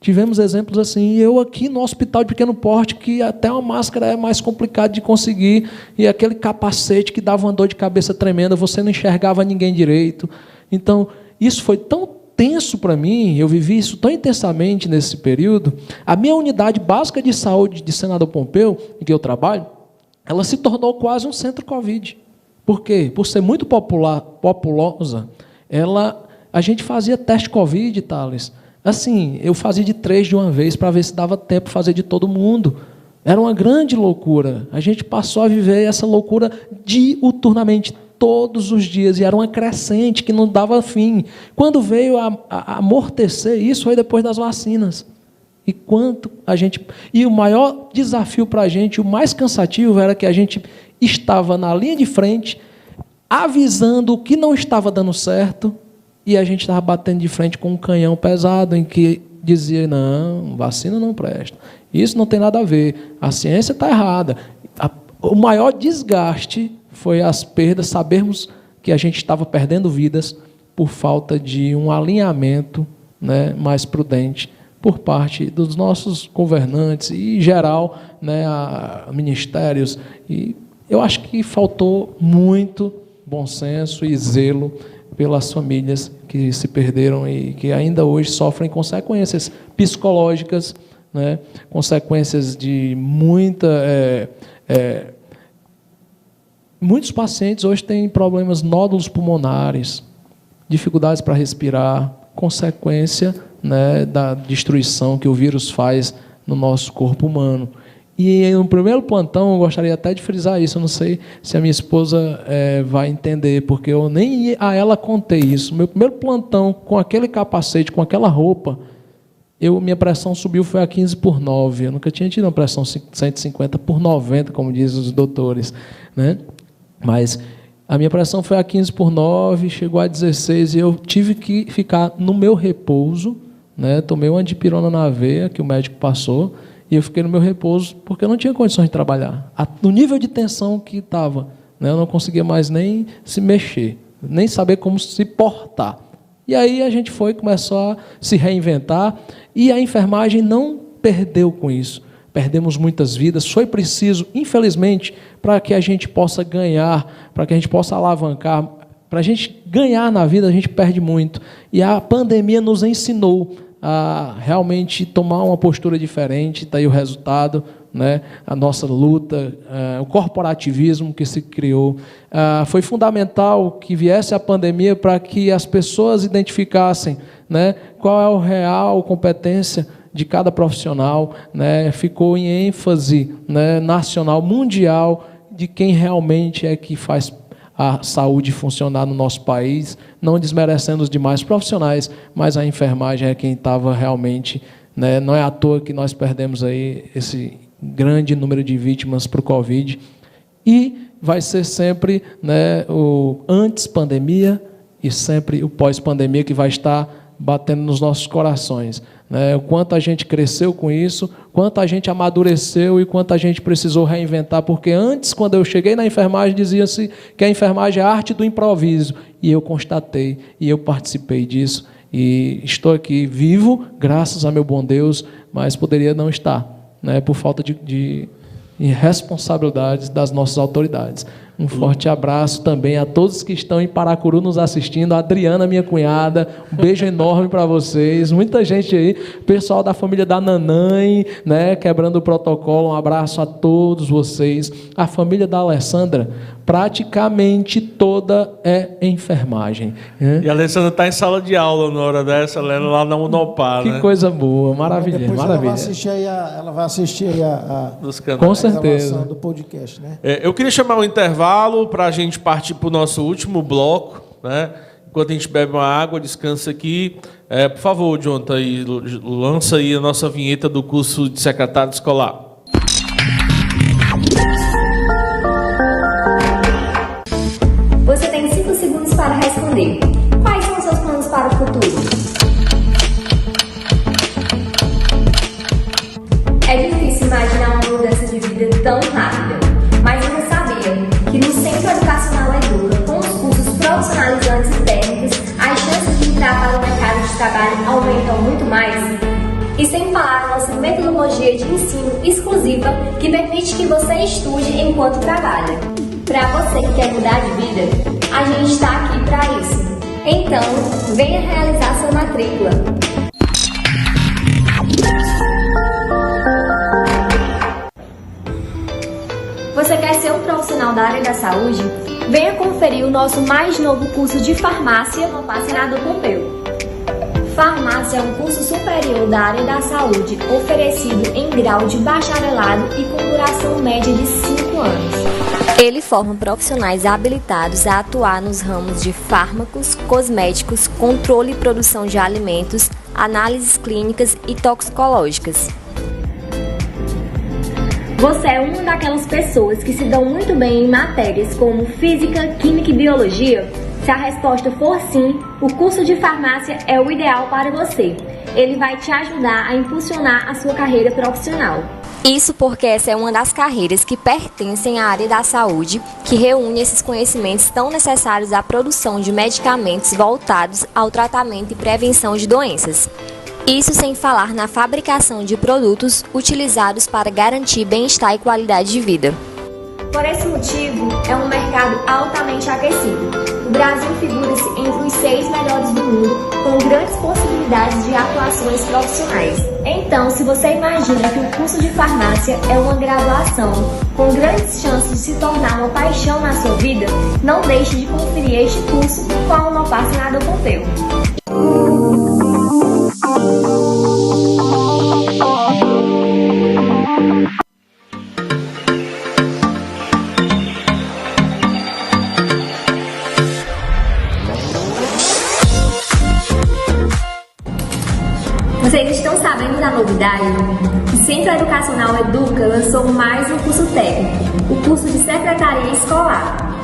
Tivemos exemplos assim, e eu aqui no hospital de pequeno porte, que até uma máscara é mais complicado de conseguir, e aquele capacete que dava uma dor de cabeça tremenda, você não enxergava ninguém direito. Então, isso foi tão tenso para mim, eu vivi isso tão intensamente nesse período. A minha unidade básica de saúde de Senador Pompeu, em que eu trabalho, ela se tornou quase um centro Covid. Por quê? Por ser muito populosa, a gente fazia teste Covid, Thales, Assim, eu fazia de 3 de uma vez para ver se dava tempo de fazer de todo mundo. Era uma grande loucura. A gente passou a viver essa loucura diuturnamente, todos os dias, e era uma crescente que não dava fim. Quando veio a amortecer isso, foi depois das vacinas. E o maior desafio para a gente, o mais cansativo, era que a gente estava na linha de frente, avisando o que não estava dando certo, e a gente estava batendo de frente com um canhão pesado, em que dizia, não, vacina não presta, isso não tem nada a ver, a ciência está errada. O maior desgaste foi as perdas, sabermos que a gente estava perdendo vidas por falta de um alinhamento, né, mais prudente por parte dos nossos governantes e, em geral, né, a ministérios. E eu acho que faltou muito bom senso e zelo pelas famílias que se perderam e que ainda hoje sofrem consequências psicológicas, né, consequências de muitos pacientes hoje têm problemas, nódulos pulmonares, dificuldades para respirar, consequência, né, da destruição que o vírus faz no nosso corpo humano. E no primeiro plantão, eu gostaria até de frisar isso, eu não sei se a minha esposa vai entender, porque eu nem a ela contei isso. Meu primeiro plantão, com aquele capacete, com aquela roupa, minha pressão subiu, foi a 15/9. Eu nunca tinha tido uma pressão 150/90, como dizem os doutores, né? Mas a minha pressão foi a 15/9, chegou a 16, e eu tive que ficar no meu repouso, né? Tomei uma dipirona na veia, que o médico passou, e eu fiquei no meu repouso, porque eu não tinha condições de trabalhar. No nível de tensão que estava, né? Eu não conseguia mais nem se mexer, nem saber como se portar. E aí a gente começou a se reinventar, e a enfermagem não perdeu com isso. Perdemos muitas vidas, foi preciso, infelizmente, para que a gente possa ganhar, para que a gente possa alavancar, para a gente ganhar na vida, a gente perde muito. E a pandemia nos ensinou a realmente tomar uma postura diferente, está aí o resultado, né? A nossa luta, o corporativismo que se criou. Foi fundamental que viesse a pandemia para que as pessoas identificassem, né, qual é a real competência de cada profissional, né? Ficou em ênfase, né, nacional, mundial, de quem realmente é que faz a saúde funcionar no nosso país, não desmerecendo os demais profissionais, mas a enfermagem é quem estava realmente, né, não é à toa que nós perdemos aí esse grande número de vítimas para o Covid, e vai ser sempre, né, o antes-pandemia e sempre o pós-pandemia que vai estar batendo nos nossos corações, né? O quanto a gente cresceu com isso, quanto a gente amadureceu e quanto a gente precisou reinventar, porque antes, quando eu cheguei na enfermagem, dizia-se que a enfermagem é a arte do improviso, e eu constatei, e eu participei disso, e estou aqui vivo, graças a meu bom Deus, mas poderia não estar, né, por falta de responsabilidades das nossas autoridades. Um forte abraço também a todos que estão em Paracuru nos assistindo. A Adriana, minha cunhada, um beijo enorme para vocês. Muita gente aí, pessoal da família da Nanãe, né, quebrando o protocolo. Um abraço a todos vocês. A família da Alessandra, praticamente toda é enfermagem, né? E a Alessandra está em sala de aula na hora dessa, lendo lá na Unopar, que né? Coisa boa, maravilha, depois maravilha. Ela vai assistir aí dos canais. Com certeza. Do podcast, né? Eu queria chamar um intervalo para a gente partir para o nosso último bloco, né? Enquanto a gente bebe uma água, descansa aqui. Por favor, Jonathan, aí, lança aí a nossa vinheta do curso de secretário escolar. Você tem 5 segundos para responder. Quais são os seus planos para o futuro? É difícil imaginar uma mudança de vida tão rápida, mas você sabia que no Centro Educacional Educa, com os cursos profissionalizantes e técnicos, as chances de entrar para o mercado de trabalho aumentam muito mais? E sem falar a nossa metodologia de ensino exclusiva que permite que você estude enquanto trabalha. Para você que quer mudar de vida, a gente está aqui para isso. Então, venha realizar sua matrícula. Você quer ser um profissional da área da saúde? Venha conferir o nosso mais novo curso de farmácia no Senado Pompeu. Farmácia é um curso superior da área da saúde, oferecido em grau de bacharelado e com duração média de 5 anos. Ele forma profissionais habilitados a atuar nos ramos de fármacos, cosméticos, controle e produção de alimentos, análises clínicas e toxicológicas. Você é uma daquelas pessoas que se dão muito bem em matérias como física, química e biologia? Se a resposta for sim, o curso de farmácia é o ideal para você. Ele vai te ajudar a impulsionar a sua carreira profissional. Isso porque essa é uma das carreiras que pertencem à área da saúde, que reúne esses conhecimentos tão necessários à produção de medicamentos voltados ao tratamento e prevenção de doenças. Isso sem falar na fabricação de produtos utilizados para garantir bem-estar e qualidade de vida. Por esse motivo, é um mercado altamente aquecido. O Brasil figura-se entre os 6 melhores do mundo, com grandes possibilidades de atuações profissionais. Então, se você imagina que o curso de farmácia é uma graduação com grandes chances de se tornar uma paixão na sua vida, não deixe de conferir este curso com a Unopar Senador Pompeu. Vocês estão sabendo da novidade? O Centro Educacional Educa lançou mais um curso técnico, o curso de Secretaria Escolar.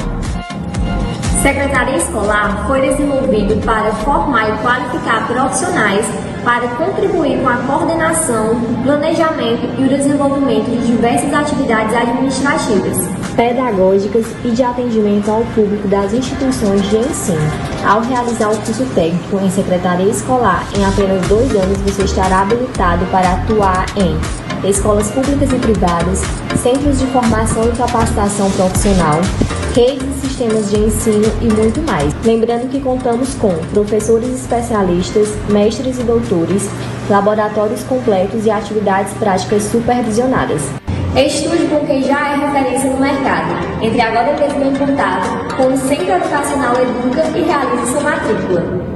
Secretaria Escolar foi desenvolvido para formar e qualificar profissionais para contribuir com a coordenação, o planejamento e o desenvolvimento de diversas atividades administrativas, pedagógicas e de atendimento ao público das instituições de ensino. Ao realizar o curso técnico em Secretaria Escolar, em apenas 2 anos você estará habilitado para atuar em escolas públicas e privadas, centros de formação e capacitação profissional, redes e sistemas de ensino e muito mais. Lembrando que contamos com professores especialistas, mestres e doutores, laboratórios completos e atividades práticas supervisionadas. Estude com quem já é referência no mercado. Entre agora mesmo em contato com o Centro Educacional Educa e realize sua matrícula.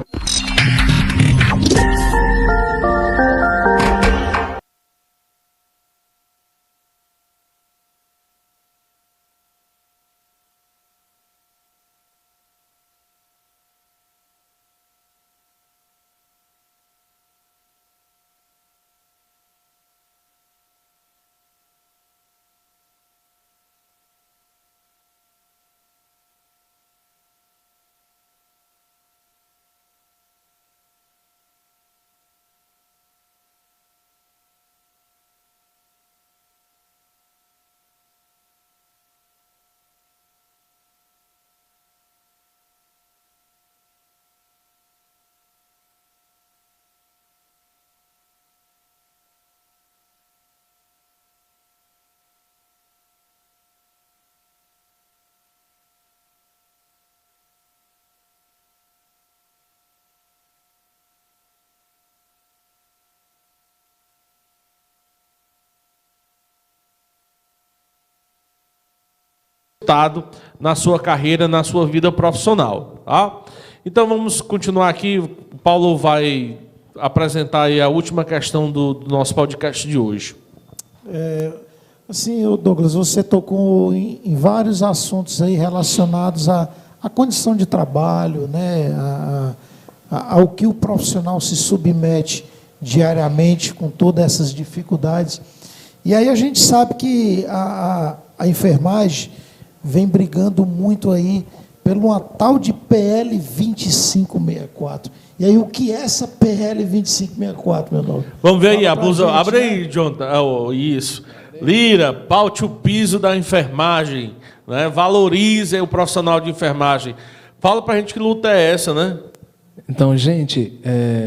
Na sua carreira, na sua vida profissional. Tá? Então, vamos continuar aqui. O Paulo vai apresentar aí a última questão do nosso podcast de hoje. Assim, Douglas, você tocou em vários assuntos aí relacionados à condição de trabalho, né, ao que o profissional se submete diariamente com todas essas dificuldades. E aí a gente sabe que a enfermagem vem brigando muito aí por uma tal de PL 2564. E aí, o que é essa PL 2564, meu nome? Vamos ver aí, abre aí, Jonathan. Isso. Lira, paute o piso da enfermagem, né? Valorize o profissional de enfermagem. Fala pra gente que luta é essa, né? Então, gente,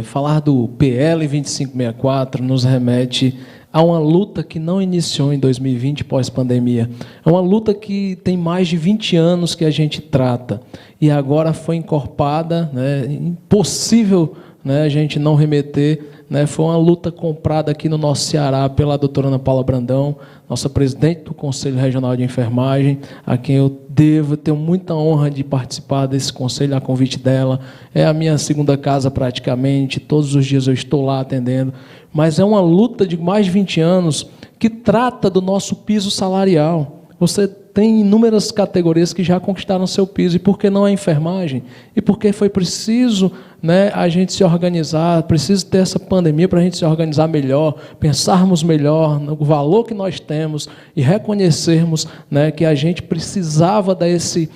falar do PL 2564 nos remete a uma luta que não iniciou em 2020, pós-pandemia. É uma luta que tem mais de 20 anos que a gente trata. E agora foi encorpada, né, impossível, né, a gente não remeter. Né, foi uma luta comprada aqui no nosso Ceará pela doutora Ana Paula Brandão, nossa presidente do Conselho Regional de Enfermagem, a quem eu devo, tenho muita honra de participar desse conselho a convite dela. É a minha segunda casa praticamente, todos os dias eu estou lá atendendo. Mas é uma luta de mais de 20 anos que trata do nosso piso salarial. Você tem inúmeras categorias que já conquistaram seu piso. E por que não a enfermagem? E porque foi preciso, né, a gente se organizar, preciso ter essa pandemia para a gente se organizar melhor, pensarmos melhor no valor que nós temos e reconhecermos, né, que a gente precisava desse,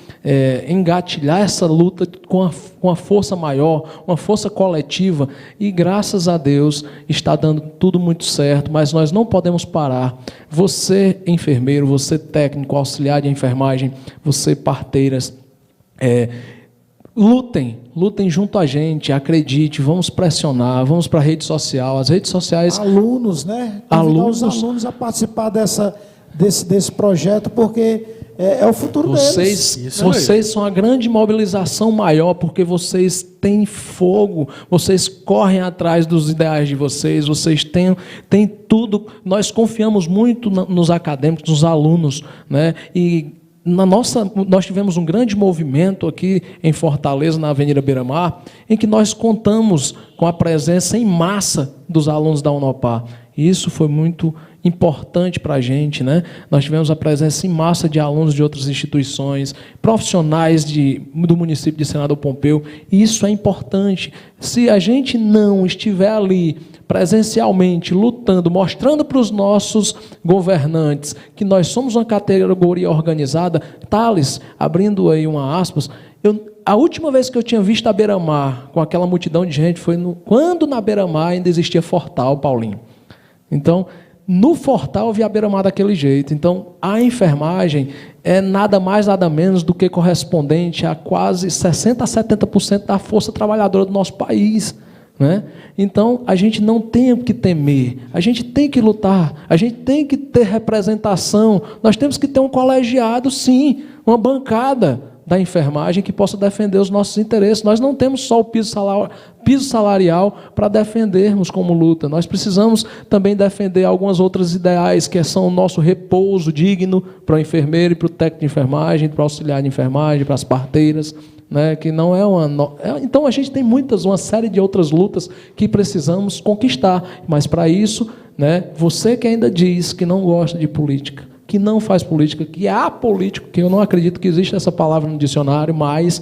engatilhar essa luta com uma força maior, uma força coletiva. E, graças a Deus, está dando tudo muito certo, mas nós não podemos parar. Você, enfermeiro, você técnico, auxiliar de enfermagem, você parteiras, lutem junto a gente, acredite, vamos pressionar, vamos para a rede social, as redes sociais... Alunos, né? Convidar os alunos a participar desse projeto, porque é o futuro deles. Vocês são a grande mobilização maior, porque vocês têm fogo, vocês correm atrás dos ideais de vocês, vocês têm tudo. Nós confiamos muito nos acadêmicos, nos alunos, né? E nós tivemos um grande movimento aqui em Fortaleza, na Avenida Beira-Mar, em que nós contamos com a presença em massa dos alunos da Unopar. E isso foi muito importante para a gente, né? Nós tivemos a presença em massa de alunos de outras instituições, profissionais do município de Senador Pompeu, e isso é importante. Se a gente não estiver ali presencialmente, lutando, mostrando para os nossos governantes que nós somos uma categoria organizada, Thales, abrindo aí uma aspas, a última vez que eu tinha visto a Beira-Mar com aquela multidão de gente foi quando na Beira-Mar ainda existia Fortal, Paulinho. Então, no Fortal eu vi a Beira-Mar daquele jeito. Então, a enfermagem é nada mais, nada menos do que correspondente a quase 60% a 70% da força trabalhadora do nosso país, né? Então, a gente não tem que temer, a gente tem que lutar, a gente tem que ter representação, nós temos que ter um colegiado, sim, uma bancada da enfermagem que possa defender os nossos interesses. Nós não temos só o piso salarial para defendermos como luta. Nós precisamos também defender algumas outras ideais, que são o nosso repouso digno para o enfermeiro e para o técnico de enfermagem, para o auxiliar de enfermagem, para as parteiras, né, que não é então a gente tem uma série de outras lutas que precisamos conquistar. Mas para isso, né, você que ainda diz que não gosta de política, que não faz política, que é apolítico, que eu não acredito que exista essa palavra no dicionário, mas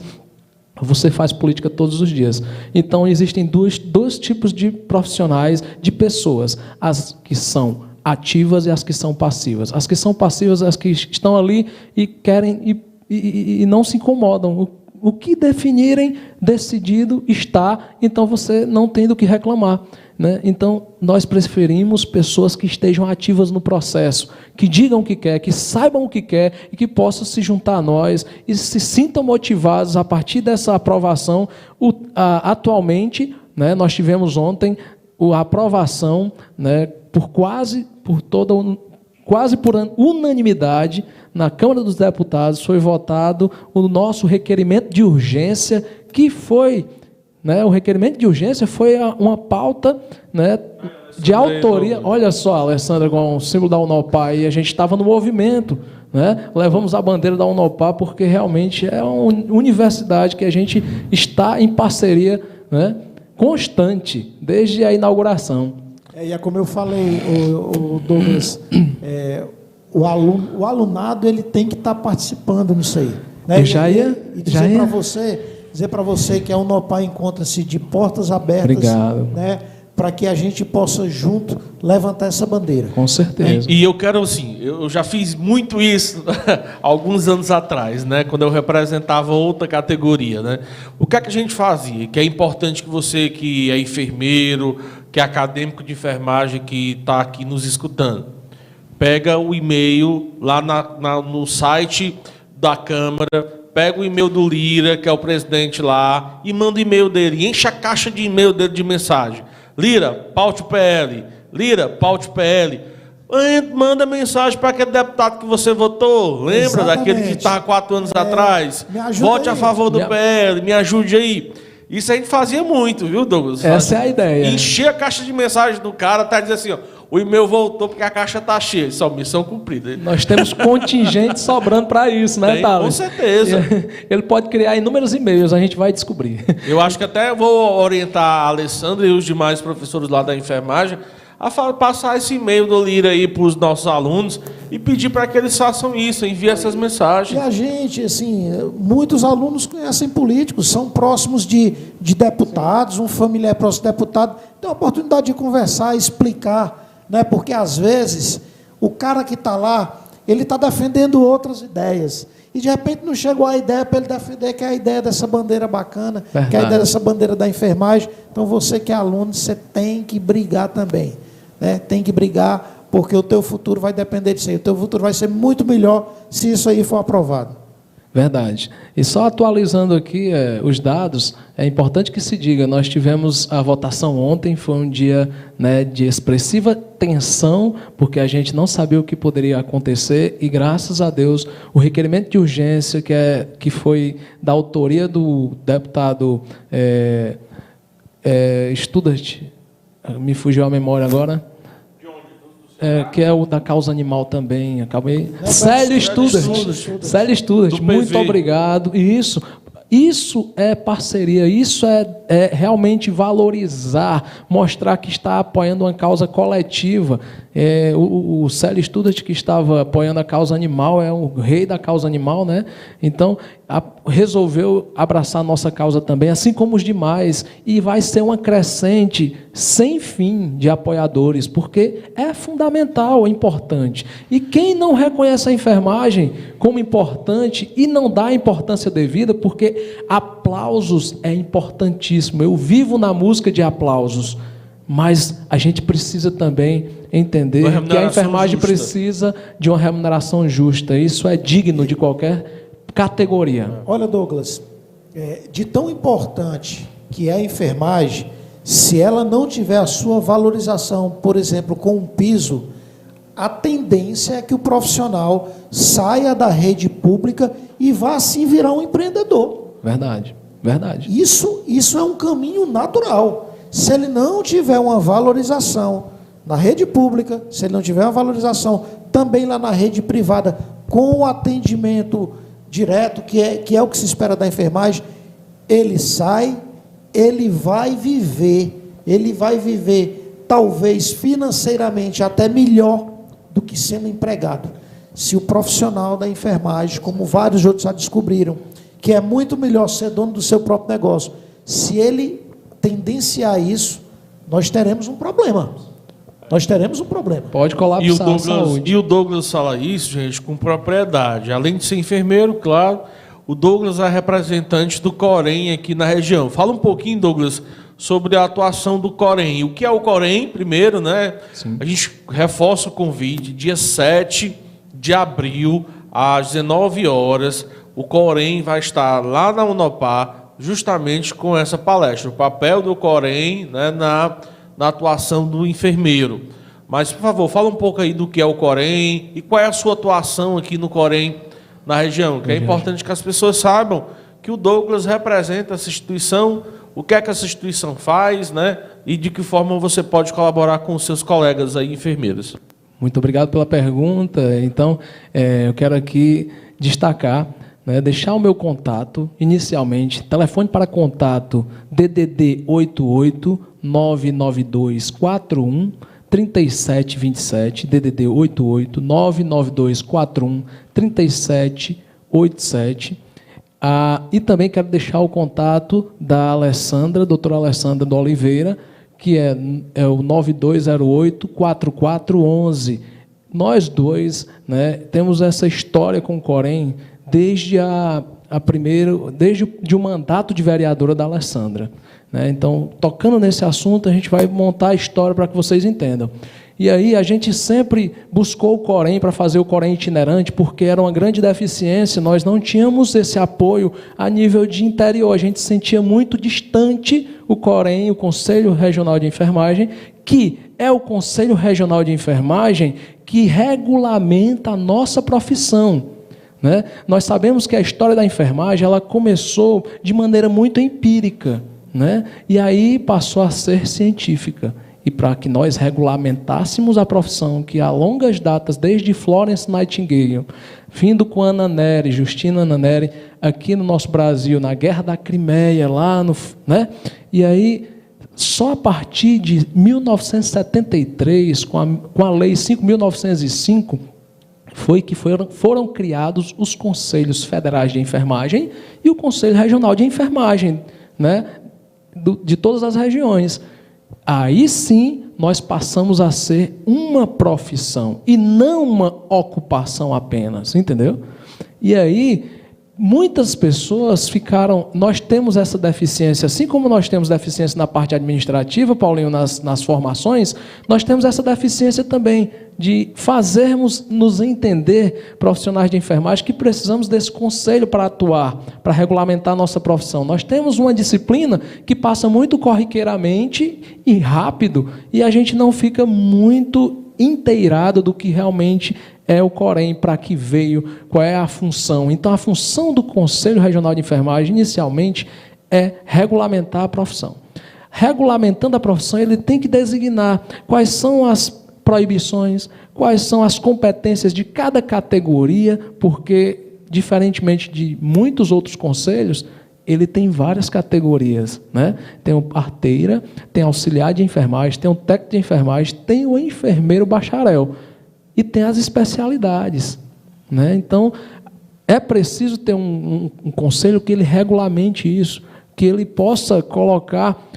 você faz política todos os dias. Então, existem dois tipos de profissionais, de pessoas, as que são ativas e as que são passivas. As que são passivas, as que estão ali e querem e não se incomodam. O que definirem, decidido está, então você não tem do que reclamar, né? Então, nós preferimos pessoas que estejam ativas no processo, que digam o que quer, que saibam o que quer e que possam se juntar a nós e se sintam motivados a partir dessa aprovação. Atualmente, né, nós tivemos ontem a aprovação, né, quase por unanimidade, na Câmara dos Deputados, foi votado o nosso requerimento de urgência, que foi, né, o requerimento de urgência foi uma pauta, né, de autoria. Olha só, Alessandra, com o símbolo da Unopar, e a gente estava no movimento, né, levamos a bandeira da Unopar, porque realmente é uma universidade que a gente está em parceria, né, constante, desde a inauguração. E é como eu falei, o Douglas, o alunado ele tem que estar participando nisso aí, né? E dizer para você que a Unopar encontra-se de portas abertas. Obrigado. Né, para que a gente possa junto levantar essa bandeira. Com certeza. E eu quero, assim, eu já fiz muito isso alguns anos atrás, né, quando eu representava outra categoria, né? O que é que a gente fazia? Que é importante que você que é enfermeiro, que é acadêmico de enfermagem, que está aqui nos escutando, pega o e-mail lá no site da Câmara, pega o e-mail do Lira, que é o presidente lá, e manda o e-mail dele, enche a caixa de e-mail dele de mensagem. Lira, paute o PL. Lira, paute o PL. Manda mensagem para aquele deputado que você votou. Lembra? Exatamente. Daquele que estava 4 anos atrás? Vote a favor do PL, me ajude aí. Isso a gente fazia muito, viu, Douglas? Essa é a ideia. Encher a caixa de mensagem do cara, até dizer assim, ó, o e-mail voltou porque a caixa está cheia. Só missão cumprida. Nós temos contingente sobrando para isso, né, Thales? Com certeza. Ele pode criar inúmeros e-mails, a gente vai descobrir. Eu acho que até vou orientar a Alessandra e os demais professores lá da enfermagem a passar esse e-mail do Lira aí para os nossos alunos e pedir para que eles façam isso, enviem essas mensagens. E a gente, assim, muitos alunos conhecem políticos, são próximos de deputados, um familiar próximo de deputado, tem a oportunidade de conversar, explicar, né? Porque às vezes o cara que está lá, ele está defendendo outras ideias. E de repente não chegou a ideia para ele defender, que é a ideia dessa bandeira bacana, Verdade. que é a ideia dessa bandeira da enfermagem. Então você que é aluno, você tem que brigar também. Né? Tem que brigar, porque o teu futuro vai depender disso aí. O teu futuro vai ser muito melhor se isso aí for aprovado. Verdade. E só atualizando aqui os dados, é importante que se diga, nós tivemos a votação ontem, foi um dia, né, de expressiva tensão, porque a gente não sabia o que poderia acontecer, e graças a Deus, o requerimento de urgência, que foi da autoria do deputado Studart, me fugiu a memória agora, que é o da causa animal também, acabei... Célio Studart, muito obrigado. Isso é parceria, isso é realmente valorizar, mostrar que está apoiando uma causa coletiva. O Célio Studart, que estava apoiando a causa animal, é o rei da causa animal, né? Então, resolveu abraçar a nossa causa também, assim como os demais, e vai ser uma crescente sem fim de apoiadores, porque é fundamental, é importante. E quem não reconhece a enfermagem como importante e não dá a importância devida, porque aplausos é importantíssimo. Eu vivo na música de aplausos, mas a gente precisa também entender que a enfermagem precisa de uma remuneração justa. Isso é digno de qualquer categoria. Olha, Douglas, de tão importante que é a enfermagem, se ela não tiver a sua valorização, por exemplo, com um piso, a tendência é que o profissional saia da rede pública e vá assim virar um empreendedor. Verdade, verdade. Isso é um caminho natural. Se ele não tiver uma valorização na rede pública, se ele não tiver uma valorização também lá na rede privada, com o atendimento direto, que é o que se espera da enfermagem, ele sai, ele vai viver talvez financeiramente até melhor do que sendo empregado. Se o profissional da enfermagem, como vários outros já descobriram, que é muito melhor ser dono do seu próprio negócio, se ele tendenciar isso, nós teremos um problema. Pode colapsar a saúde. E o Douglas fala isso, gente, com propriedade. Além de ser enfermeiro, claro, o Douglas é representante do Corém aqui na região. Fala um pouquinho, Douglas, sobre a atuação do Corém. O que é o Corém, primeiro, né? Sim. A gente reforça o convite, dia 7 de abril, às 19 horas, o Corém vai estar lá na Unopar, justamente com essa palestra, o papel do Corém, né, na atuação do enfermeiro. Mas, por favor, fala um pouco aí do que é o Corém e qual é a sua atuação aqui no Corém, na região, que é importante que as pessoas saibam que o Douglas representa essa instituição, o que é que essa instituição faz, né, e de que forma você pode colaborar com os seus colegas aí, enfermeiros. Muito obrigado pela pergunta. Então, eu quero aqui destacar, né, deixar o meu contato, inicialmente, telefone para contato DDD 88 992 41 3727, DDD 88 992 41 3787. E também quero deixar o contato da Alessandra, doutora Alessandra de Oliveira, que é o 9208 4411. Nós dois, né, temos essa história com o Corém desde desde o mandato de vereadora da Alessandra. Né? Então, tocando nesse assunto, a gente vai montar a história para que vocês entendam. E aí a gente sempre buscou o Corém para fazer o Corém itinerante, porque era uma grande deficiência, nós não tínhamos esse apoio a nível de interior, a gente sentia muito distante o Corém, o Conselho Regional de Enfermagem, que é o Conselho Regional de Enfermagem que regulamenta a nossa profissão. Né? Nós sabemos que a história da enfermagem ela começou de maneira muito empírica, né? E aí passou a ser científica. e para que nós regulamentássemos a profissão, que há longas datas, desde Florence Nightingale, vindo com Ana Nery, Justina Ana Nery, aqui no nosso Brasil, na Guerra da Crimeia, lá no... Né? E aí, só a partir de 1973, com a Lei 5.905, foi que foram criados os Conselhos Federais de Enfermagem e o Conselho Regional de Enfermagem, né? De todas as regiões. Aí sim, nós passamos a ser uma profissão e não uma ocupação apenas, entendeu? E aí, muitas pessoas ficaram... Nós temos essa deficiência, assim como nós temos deficiência na parte administrativa, Paulinho, nas formações, nós temos essa deficiência também de fazermos nos entender, profissionais de enfermagem, que precisamos desse conselho para atuar, para regulamentar a nossa profissão. Nós temos uma disciplina que passa muito corriqueiramente e rápido, e a gente não fica muito inteirado do que realmente é o Corém, para que veio, qual é a função. Então, a função do Conselho Regional de Enfermagem, inicialmente, é regulamentar a profissão. Regulamentando a profissão, ele tem que designar quais são as proibições, quais são as competências de cada categoria, porque, diferentemente de muitos outros conselhos, ele tem várias categorias, né? Tem o parteira, tem auxiliar de enfermagem, tem o técnico de enfermagem, tem o enfermeiro bacharel e tem as especialidades, né? Então, é preciso ter um conselho que ele regulamente isso, que ele possa colocar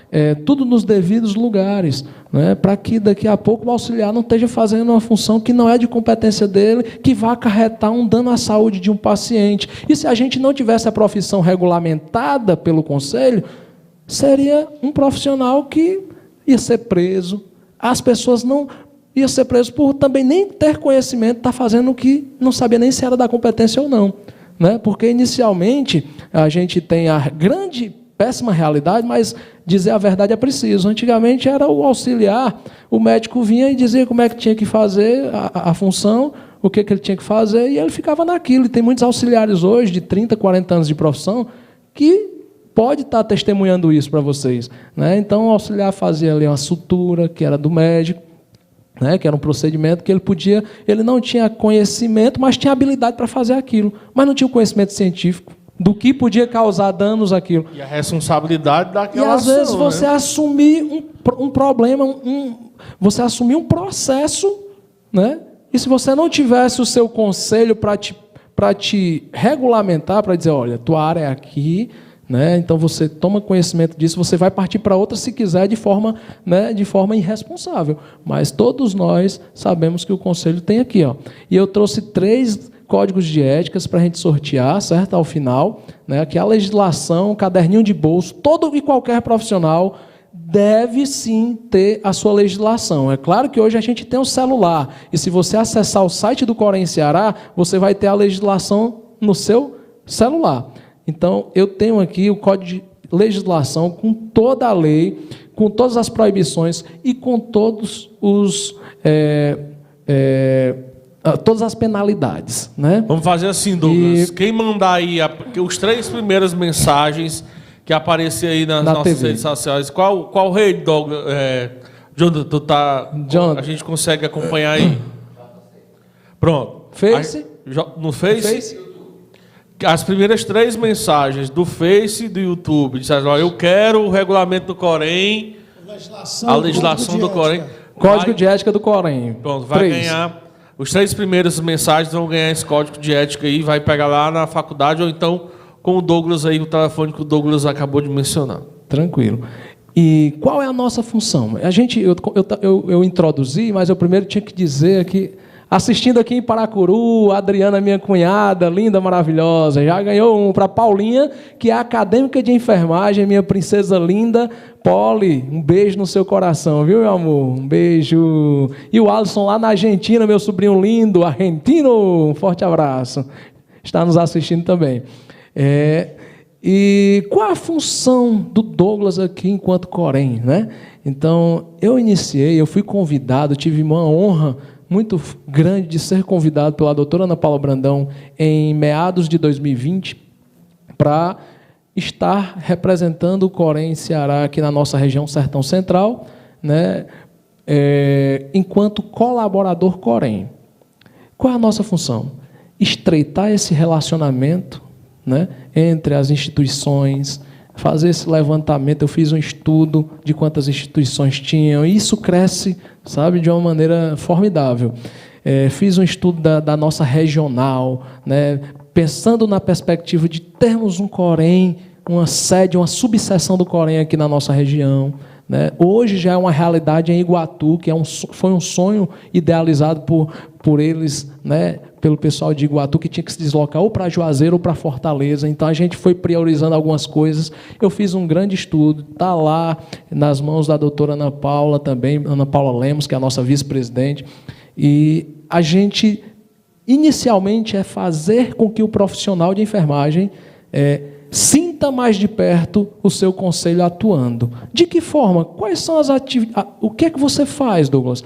tudo nos devidos lugares, né, para que daqui a pouco o auxiliar não esteja fazendo uma função que não é de competência dele, que vai acarretar um dano à saúde de um paciente. E se a gente não tivesse a profissão regulamentada pelo conselho, seria um profissional que ia ser preso. As pessoas não iam ser presas por também nem ter conhecimento, estar fazendo o que não sabia nem se era da competência ou não, né? Porque inicialmente a gente tem a péssima realidade, mas dizer a verdade é preciso. Antigamente era o auxiliar, o médico vinha e dizia como é que tinha que fazer a função, o que ele tinha que fazer, e ele ficava naquilo. E tem muitos auxiliares hoje, de 30, 40 anos de profissão, que pode estar testemunhando isso para vocês, né? Então, o auxiliar fazia ali uma sutura, que era do médico, né, que era um procedimento que ele não tinha conhecimento, mas tinha habilidade para fazer aquilo, mas não tinha o conhecimento científico do que podia causar danos àquilo. E a responsabilidade daquela ação. E às vezes você assumir um problema, você assumir um processo, né? E se você não tivesse o seu conselho para te regulamentar, para dizer, olha, tua área é aqui, né? Então você toma conhecimento disso, você vai partir para outra se quiser de forma irresponsável. Mas todos nós sabemos que o conselho tem aqui, ó. E eu trouxe 3 códigos de éticas para a gente sortear, certo? Ao final, né? Que a legislação, caderninho de bolso, todo e qualquer profissional deve sim ter a sua legislação. É claro que hoje a gente tem um celular, e se você acessar o site do Corém Ceará, você vai ter a legislação no seu celular. Então, eu tenho aqui o código de legislação com toda a lei, com todas as proibições e com todos todas as penalidades, né? Vamos fazer assim, Douglas. Quem mandar aí os 3 primeiras mensagens que aparecer aí nas nossas TV. Redes sociais, qual rede, Douglas? Jonathan, a gente consegue acompanhar aí? Pronto. Face? No Face? As primeiras 3 mensagens do Face e do YouTube. Disseram, eu quero o regulamento do Corém, a legislação do Corém. Código de ética do Corém. Pronto, vai ganhar. Os 3 primeiras mensagens vão ganhar esse código de ética aí, vai pegar lá na faculdade, ou então com o Douglas aí, o telefone que o Douglas acabou de mencionar. Tranquilo. E qual é a nossa função? Eu introduzi, mas eu primeiro tinha que dizer que, assistindo aqui em Paracuru, a Adriana, minha cunhada, linda, maravilhosa, já ganhou para Paulinha, que é acadêmica de enfermagem, minha princesa linda. Poli, um beijo no seu coração, viu, meu amor? Um beijo. E o Alisson lá na Argentina, meu sobrinho lindo, argentino, um forte abraço. Está nos assistindo também. E qual a função do Douglas aqui enquanto Corém, né? Então, eu fui convidado, tive uma honra muito grande de ser convidado pela doutora Ana Paula Brandão em meados de 2020 para estar representando o Corém Ceará aqui na nossa região Sertão Central, né, enquanto colaborador Corém. Qual é a nossa função? Estreitar esse relacionamento, né, entre as instituições, fazer esse levantamento. Eu fiz um estudo de quantas instituições tinham, e isso cresce, sabe, de uma maneira formidável. Fiz um estudo da nossa regional, né, pensando na perspectiva de termos um Corém, uma sede, uma subseção do Corém aqui na nossa região, né. Hoje já é uma realidade em Iguatu, que foi um sonho idealizado por eles, né, pelo pessoal de Iguatu, que tinha que se deslocar ou para Juazeiro ou para Fortaleza. Então, a gente foi priorizando algumas coisas. Eu fiz um grande estudo, está lá nas mãos da doutora Ana Paula também, Ana Paula Lemos, que é a nossa vice-presidente. E a gente, inicialmente, é fazer com que o profissional de enfermagem sinta mais de perto o seu conselho atuando. De que forma? Quais são as atividades? O que é que você faz, Douglas?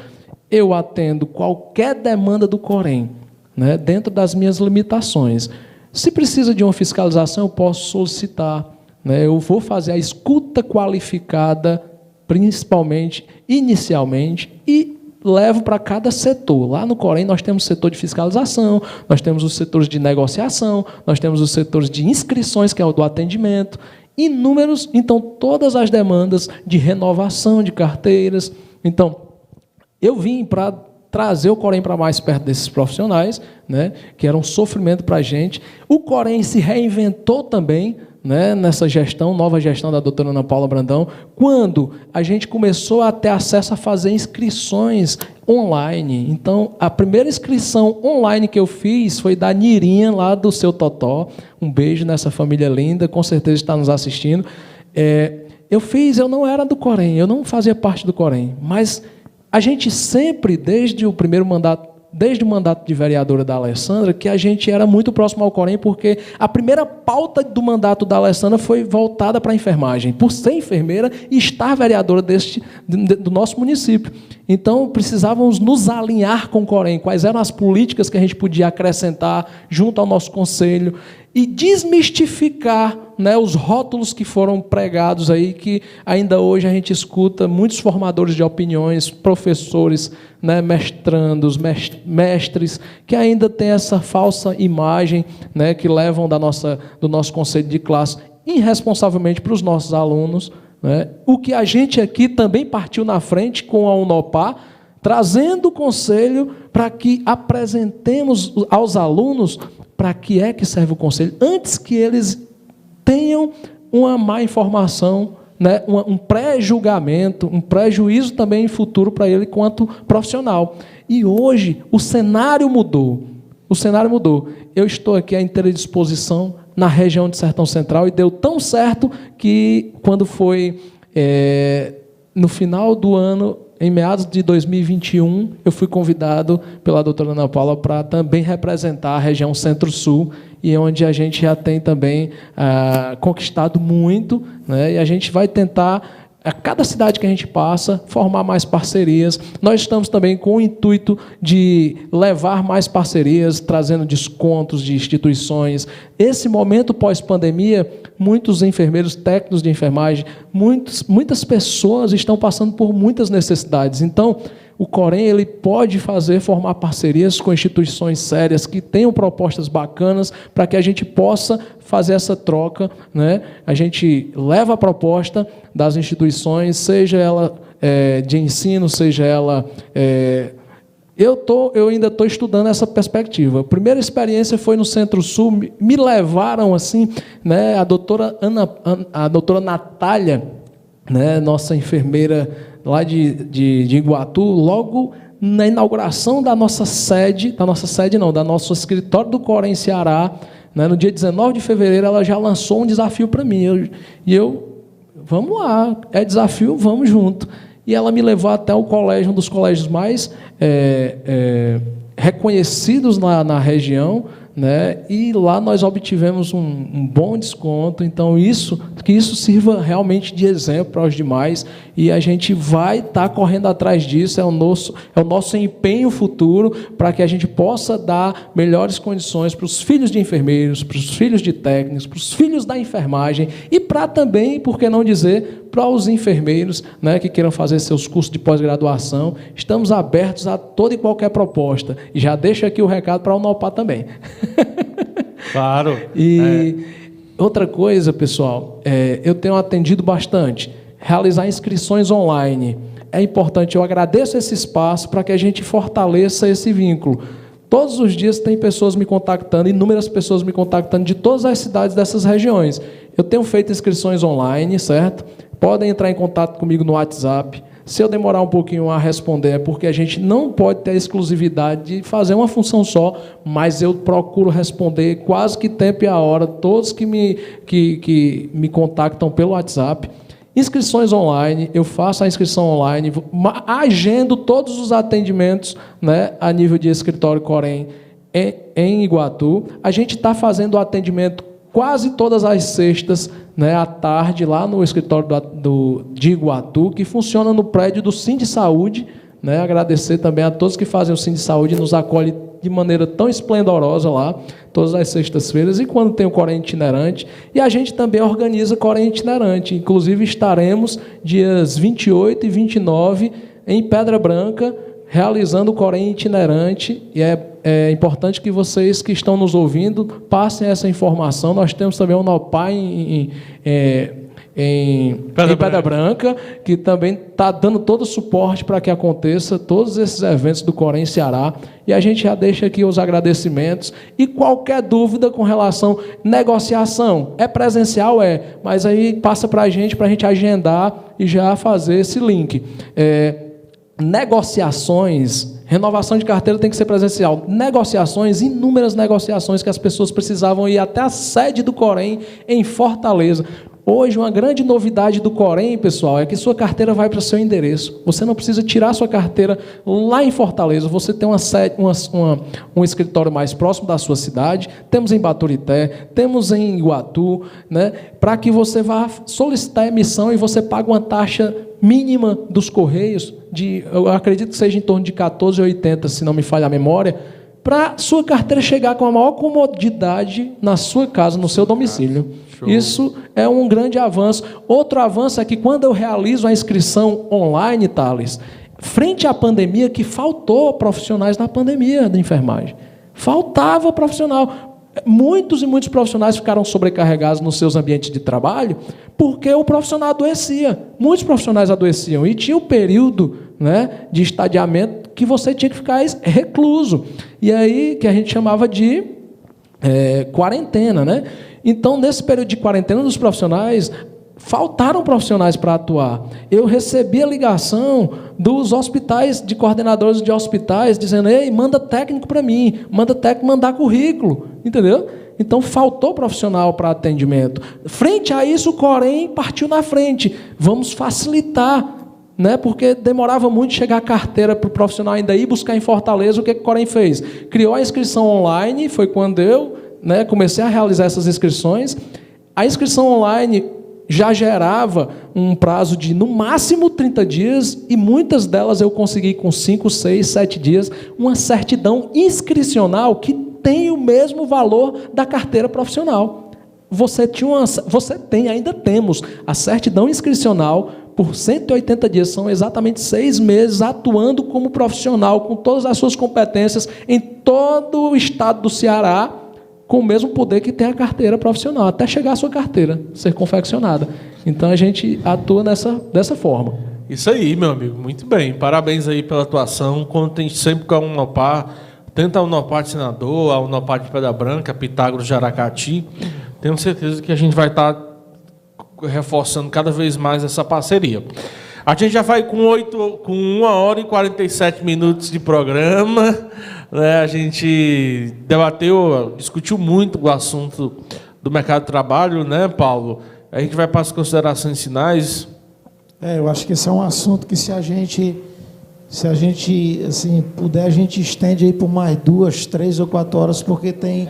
Eu atendo qualquer demanda do Corém, né, dentro das minhas limitações. Se precisa de uma fiscalização, eu posso solicitar, né, eu vou fazer a escuta qualificada, principalmente, inicialmente, e levo para cada setor. Lá no Corém nós temos o setor de fiscalização, nós temos os setores de negociação, nós temos os setores de inscrições, que é o do atendimento, inúmeros, então, todas as demandas de renovação de carteiras. Então, eu vim para trazer o Corém para mais perto desses profissionais, né, que era um sofrimento para a gente. O Corém se reinventou também, né, nessa gestão, nova gestão da doutora Ana Paula Brandão, quando a gente começou a ter acesso a fazer inscrições online. Então, a primeira inscrição online que eu fiz foi da Nirinha, lá do Seu Totó. Um beijo nessa família linda, com certeza está nos assistindo. Eu não era do Corém, eu não fazia parte do Corém, mas a gente sempre, desde o mandato de vereadora da Alessandra, que a gente era muito próximo ao Corém, porque a primeira pauta do mandato da Alessandra foi voltada para a enfermagem, por ser enfermeira e estar vereadora do nosso município. Então, precisávamos nos alinhar com o Corém, quais eram as políticas que a gente podia acrescentar junto ao nosso conselho e desmistificar, né, os rótulos que foram pregados aí, que ainda hoje a gente escuta muitos formadores de opiniões, professores, né, mestrandos, mestres, que ainda têm essa falsa imagem, né, que levam do nosso conselho de classe irresponsavelmente para os nossos alunos, né. O que a gente aqui também partiu na frente com a Unopar, trazendo o conselho para que apresentemos aos alunos para que é que serve o conselho, antes que eles tenham uma má informação, né, um pré-julgamento, um prejuízo também em futuro para ele quanto profissional. E hoje o cenário mudou. O cenário mudou. Eu estou aqui à inteira disposição na região de Sertão Central e deu tão certo que quando foi no final do ano, em meados de 2021, eu fui convidado pela doutora Ana Paula para também representar a região Centro-Sul, e onde a gente já tem também conquistado muito, né, e a gente vai tentar, a cada cidade que a gente passa, formar mais parcerias. Nós estamos também com o intuito de levar mais parcerias, trazendo descontos de instituições. Esse momento pós-pandemia, muitos enfermeiros, técnicos de enfermagem, muitas pessoas estão passando por muitas necessidades. Então, o Corém ele pode formar parcerias com instituições sérias que tenham propostas bacanas para que a gente possa fazer essa troca, né? A gente leva a proposta das instituições, seja ela de ensino, seja ela... Eu ainda estou estudando essa perspectiva. A primeira experiência foi no Centro-Sul, me levaram assim, né, a doutora Natália, né, nossa enfermeira lá de Iguatu, logo na inauguração da nosso escritório do Corém Ceará, né, no dia 19 de fevereiro, ela já lançou um desafio para mim. Vamos lá, é desafio, vamos junto. E ela me levou até o colégio, um dos colégios mais reconhecidos na região, né? E lá nós obtivemos um bom desconto. Então, que isso sirva realmente de exemplo para os demais, e a gente vai estar correndo atrás disso. É o nosso empenho futuro para que a gente possa dar melhores condições para os filhos de enfermeiros, para os filhos de técnicos, para os filhos da enfermagem, e para também, por que não dizer, para os enfermeiros, né, que queiram fazer seus cursos de pós-graduação. Estamos abertos a toda e qualquer proposta. E já deixo aqui o recado para a Unopar também. Claro. E outra coisa, pessoal, eu tenho atendido bastante. Realizar inscrições online. É importante, eu agradeço esse espaço para que a gente fortaleça esse vínculo. Todos os dias tem pessoas me contactando, inúmeras pessoas me contactando de todas as cidades dessas regiões. Eu tenho feito inscrições online, certo? Podem entrar em contato comigo no WhatsApp. Se eu demorar um pouquinho a responder, é porque a gente não pode ter a exclusividade de fazer uma função só, mas eu procuro responder quase que tempo e a hora, todos que me contactam pelo WhatsApp. Inscrições online, eu faço a inscrição online, agendo todos os atendimentos, né, a nível de escritório Corém em Iguatu. A gente está fazendo o atendimento quase todas as sextas, né, à tarde, lá no escritório de Iguatu, que funciona no prédio do Sim de Saúde. Né, agradecer também a todos que fazem o Sim de Saúde, nos acolhe de maneira tão esplendorosa lá, todas as sextas-feiras, e quando tem o Corém itinerante. E a gente também organiza Corém itinerante. Inclusive, estaremos dias 28 e 29 em Pedra Branca, realizando o Corém itinerante. E é importante que vocês que estão nos ouvindo passem essa informação. Nós temos também o Unopar em Pedra Branca, que também está dando todo o suporte para que aconteça todos esses eventos do Corém Ceará. E a gente já deixa aqui os agradecimentos. E qualquer dúvida com relação à negociação, é presencial? Mas aí passa para a gente agendar e já fazer esse link. Negociações, renovação de carteira tem que ser presencial. Negociações, inúmeras negociações que as pessoas precisavam ir até a sede do Corém em Fortaleza. Hoje, uma grande novidade do Corém, pessoal, é que sua carteira vai para o seu endereço. Você não precisa tirar sua carteira lá em Fortaleza. Você tem um escritório mais próximo da sua cidade. Temos em Baturité, temos em Iguatu, né, para que você vá solicitar a emissão e você paga uma taxa mínima dos Correios, eu acredito que seja em torno de R$14,80, se não me falha a memória, para sua carteira chegar com a maior comodidade na sua casa, no seu domicílio. Show. Isso é um grande avanço. Outro avanço é que quando eu realizo a inscrição online, Thales, frente à pandemia, que faltou profissionais na pandemia da enfermagem. Faltava profissional. Muitos e muitos profissionais ficaram sobrecarregados nos seus ambientes de trabalho porque o profissional adoecia. Muitos profissionais adoeciam e tinha o período, né, de estadiamento que você tinha que ficar recluso. E aí que a gente chamava de quarentena, né? Então, nesse período de quarentena dos profissionais, faltaram profissionais para atuar. Eu recebi a ligação dos hospitais, de coordenadores de hospitais, dizendo: ei, manda técnico para mim, manda técnico mandar currículo, entendeu? Então, faltou profissional para atendimento. Frente a isso, o Corém partiu na frente. Vamos facilitar, né? Porque demorava muito chegar a carteira para o profissional ainda ir buscar em Fortaleza. O que o Corém fez? Criou a inscrição online, foi quando eu, né, comecei a realizar essas inscrições. A inscrição online já gerava um prazo de, no máximo, 30 dias, e muitas delas eu consegui com 5, 6, 7 dias, uma certidão inscricional que tem o mesmo valor da carteira profissional. Ainda temos a certidão inscricional por 180 dias, são exatamente 6 meses atuando como profissional, com todas as suas competências em todo o estado do Ceará, com o mesmo poder que tem a carteira profissional, até chegar a sua carteira ser confeccionada. Então, a gente atua dessa forma. Isso aí, meu amigo, muito bem. Parabéns aí pela atuação. Contem sempre com a Unopar, tanto a Unopar de Senador, a Unopar de Pedra Branca, a Pitágoras de Aracati. Tenho certeza que a gente vai estar reforçando cada vez mais essa parceria. A gente já vai com 1 hora e 47 minutos de programa. A gente discutiu muito o assunto do mercado de trabalho, né, Paulo? A gente vai para as considerações finais. Eu acho que esse é um assunto que, se a gente Se a gente, assim, puder, a gente estende aí por mais 2, 3 ou 4 horas, porque tem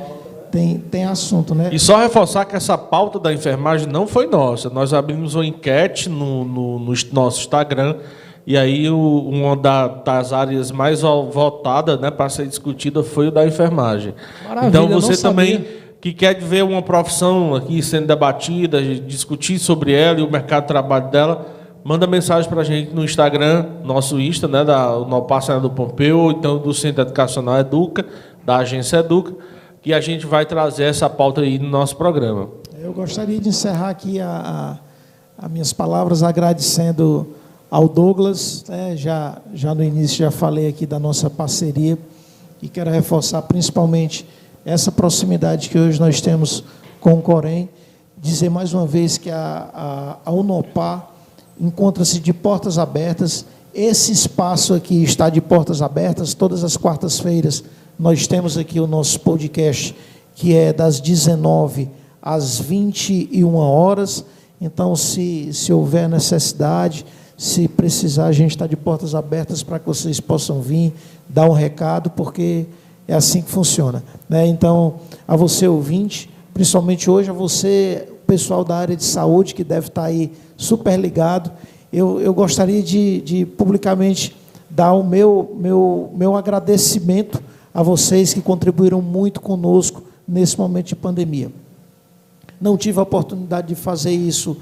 assunto, né? E só reforçar que essa pauta da enfermagem não foi nossa. Nós abrimos uma enquete no nosso Instagram, e aí uma das áreas mais votadas, né, para ser discutida foi o da enfermagem. Maravilha, então você também sabia. Que quer ver uma profissão aqui sendo debatida, discutir sobre ela e o mercado de trabalho dela, manda mensagem para a gente no Instagram, nosso Insta, né, da Unopar Senador Pompeu, ou então do Centro Educacional Educa, da agência Educa, que a gente vai trazer essa pauta aí no nosso programa. Eu gostaria de encerrar aqui as minhas palavras agradecendo ao Douglas, né, já no início já falei aqui da nossa parceria, e quero reforçar principalmente essa proximidade que hoje nós temos com o Corém, dizer mais uma vez que a Unopar encontra-se de portas abertas. Esse espaço aqui está de portas abertas. Todas as quartas-feiras nós temos aqui o nosso podcast, que é das 19 às 21 horas. Então, se houver necessidade, se precisar, a gente está de portas abertas para que vocês possam vir, dar um recado, porque é assim que funciona, né? Então, a você ouvinte, principalmente hoje, a você, pessoal da área de saúde, que deve estar aí super ligado, eu gostaria de publicamente dar o meu agradecimento a vocês que contribuíram muito conosco nesse momento de pandemia. Não tive a oportunidade de fazer isso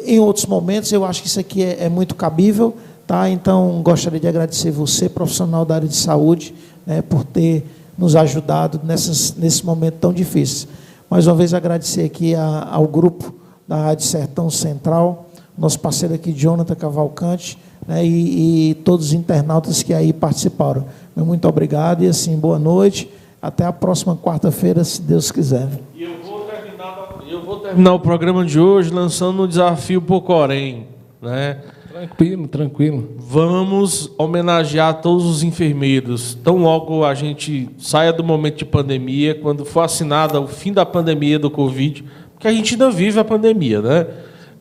em outros momentos, eu acho que isso aqui é muito cabível, tá? Então, gostaria de agradecer você, profissional da área de saúde, né, por ter nos ajudado nesse momento tão difícil. Mais uma vez, agradecer aqui ao grupo da Rádio Sertão Central, nosso parceiro aqui, Jonathan Cavalcante, né, e todos os internautas que aí participaram. Muito obrigado e, assim, boa noite. Até a próxima quarta-feira, se Deus quiser. E eu vou terminar o programa de hoje lançando um desafio para o Corém, né? Tranquilo. Vamos homenagear todos os enfermeiros. Tão logo a gente saia do momento de pandemia, quando for assinado o fim da pandemia do Covid, porque a gente ainda vive a pandemia, né?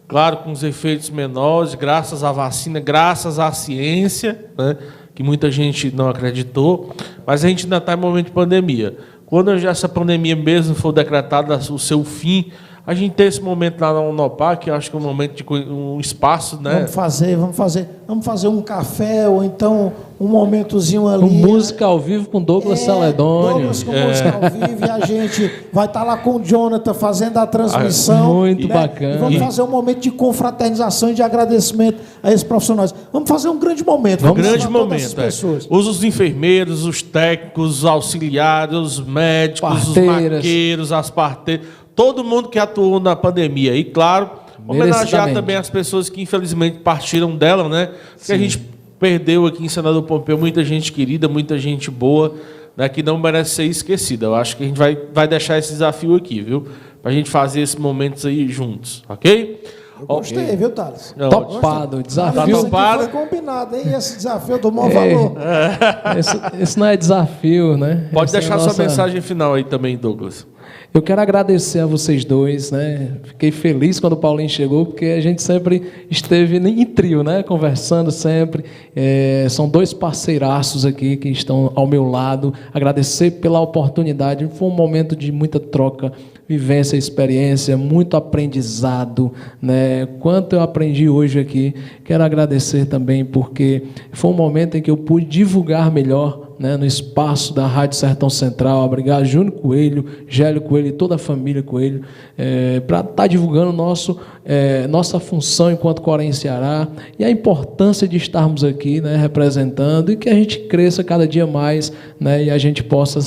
Claro, com os efeitos menores, graças à vacina, graças à ciência, né, que muita gente não acreditou, mas a gente ainda está em momento de pandemia. Quando já essa pandemia mesmo for decretada o seu fim, a gente tem esse momento lá na Unopar, que eu acho que é um momento de um espaço, né? Vamos fazer um café, ou então um momentozinho ali. Com música ao vivo com Douglas Celedônio. Douglas com música ao vivo, e a gente vai estar lá com o Jonathan fazendo a transmissão. Muito bacana. E vamos fazer um momento de confraternização e de agradecimento a esses profissionais. Vamos fazer um grande momento. Um grande momento. Os enfermeiros, os técnicos, os auxiliares, os médicos, os maqueiros, as parteiras, todo mundo que atuou na pandemia. E, claro, homenagear também as pessoas que, infelizmente, partiram dela, né? Porque a gente perdeu aqui em Senador Pompeu muita gente querida, muita gente boa, né, que não merece ser esquecida. Eu acho que a gente vai deixar esse desafio aqui, viu? Para a gente fazer esses momentos aí juntos, ok? Eu gostei, viu, Thales? Topado, desafio. Tá topado. Foi combinado, hein? Esse desafio do maior valor. Esse não é desafio, né? Pode deixar sua mensagem final aí também, Douglas. Eu quero agradecer a vocês dois, né? Fiquei feliz quando o Paulinho chegou, porque a gente sempre esteve em trio, né? Conversando sempre. São dois parceiraços aqui que estão ao meu lado. Agradecer pela oportunidade. Foi um momento de muita troca, vivência, experiência, muito aprendizado, né? Quanto eu aprendi hoje aqui. Quero agradecer também porque foi um momento em que eu pude divulgar melhor, né, no espaço da Rádio Sertão Central. Obrigado, Júnior Coelho, Gélio Coelho e toda a família Coelho, para estar divulgando nossa função enquanto Corém Ceará e a importância de estarmos aqui, né, representando, e que a gente cresça cada dia mais, né, e a gente possa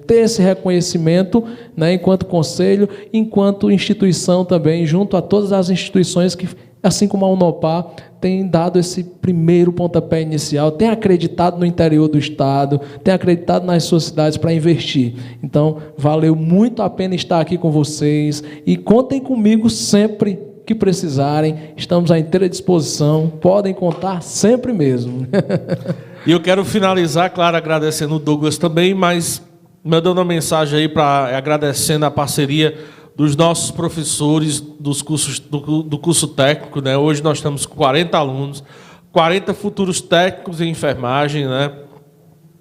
ter esse reconhecimento, né, enquanto conselho, enquanto instituição também, junto a todas as instituições que, assim como a Unopar, tem dado esse primeiro pontapé inicial, tem acreditado no interior do estado, tem acreditado nas suas cidades para investir. Então, valeu muito a pena estar aqui com vocês e contem comigo sempre que precisarem, estamos à inteira disposição, podem contar sempre mesmo. E eu quero finalizar, claro, agradecendo o Douglas também, mas mandando uma mensagem aí agradecendo a parceria dos nossos professores dos cursos, do curso técnico, né? Hoje nós estamos com 40 alunos, 40 futuros técnicos em enfermagem, né?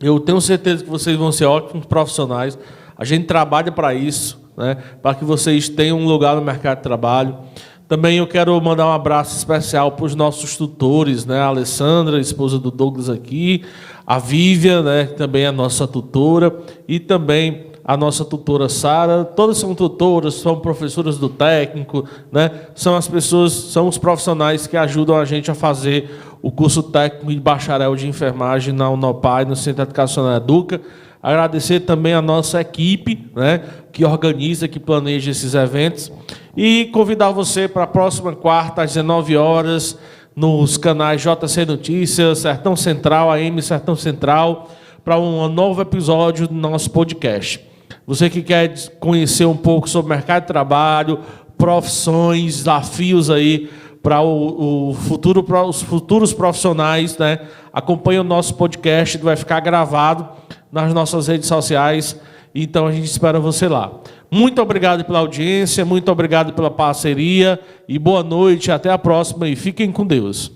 Eu tenho certeza que vocês vão ser ótimos profissionais. A gente trabalha para isso, né? Para que vocês tenham um lugar no mercado de trabalho. Também eu quero mandar um abraço especial para os nossos tutores, né? A Alessandra, esposa do Douglas aqui, a Vívia, né? Que também é a nossa tutora, e também a nossa tutora Sara. Todas são tutoras, são professoras do técnico, né? São as pessoas, são os profissionais que ajudam a gente a fazer o curso técnico de bacharel de enfermagem na Unopar, no Centro Educacional Educa. Agradecer também a nossa equipe, né, que organiza, que planeja esses eventos. E convidar você para a próxima quarta, às 19 horas, nos canais JC Notícias, Sertão Central, AM Sertão Central, para um novo episódio do nosso podcast. Você que quer conhecer um pouco sobre o mercado de trabalho, profissões, desafios aí para o futuro, para os futuros profissionais, né? Acompanhe o nosso podcast, vai ficar gravado nas nossas redes sociais, então a gente espera você lá. Muito obrigado pela audiência, muito obrigado pela parceria e boa noite, até a próxima e fiquem com Deus.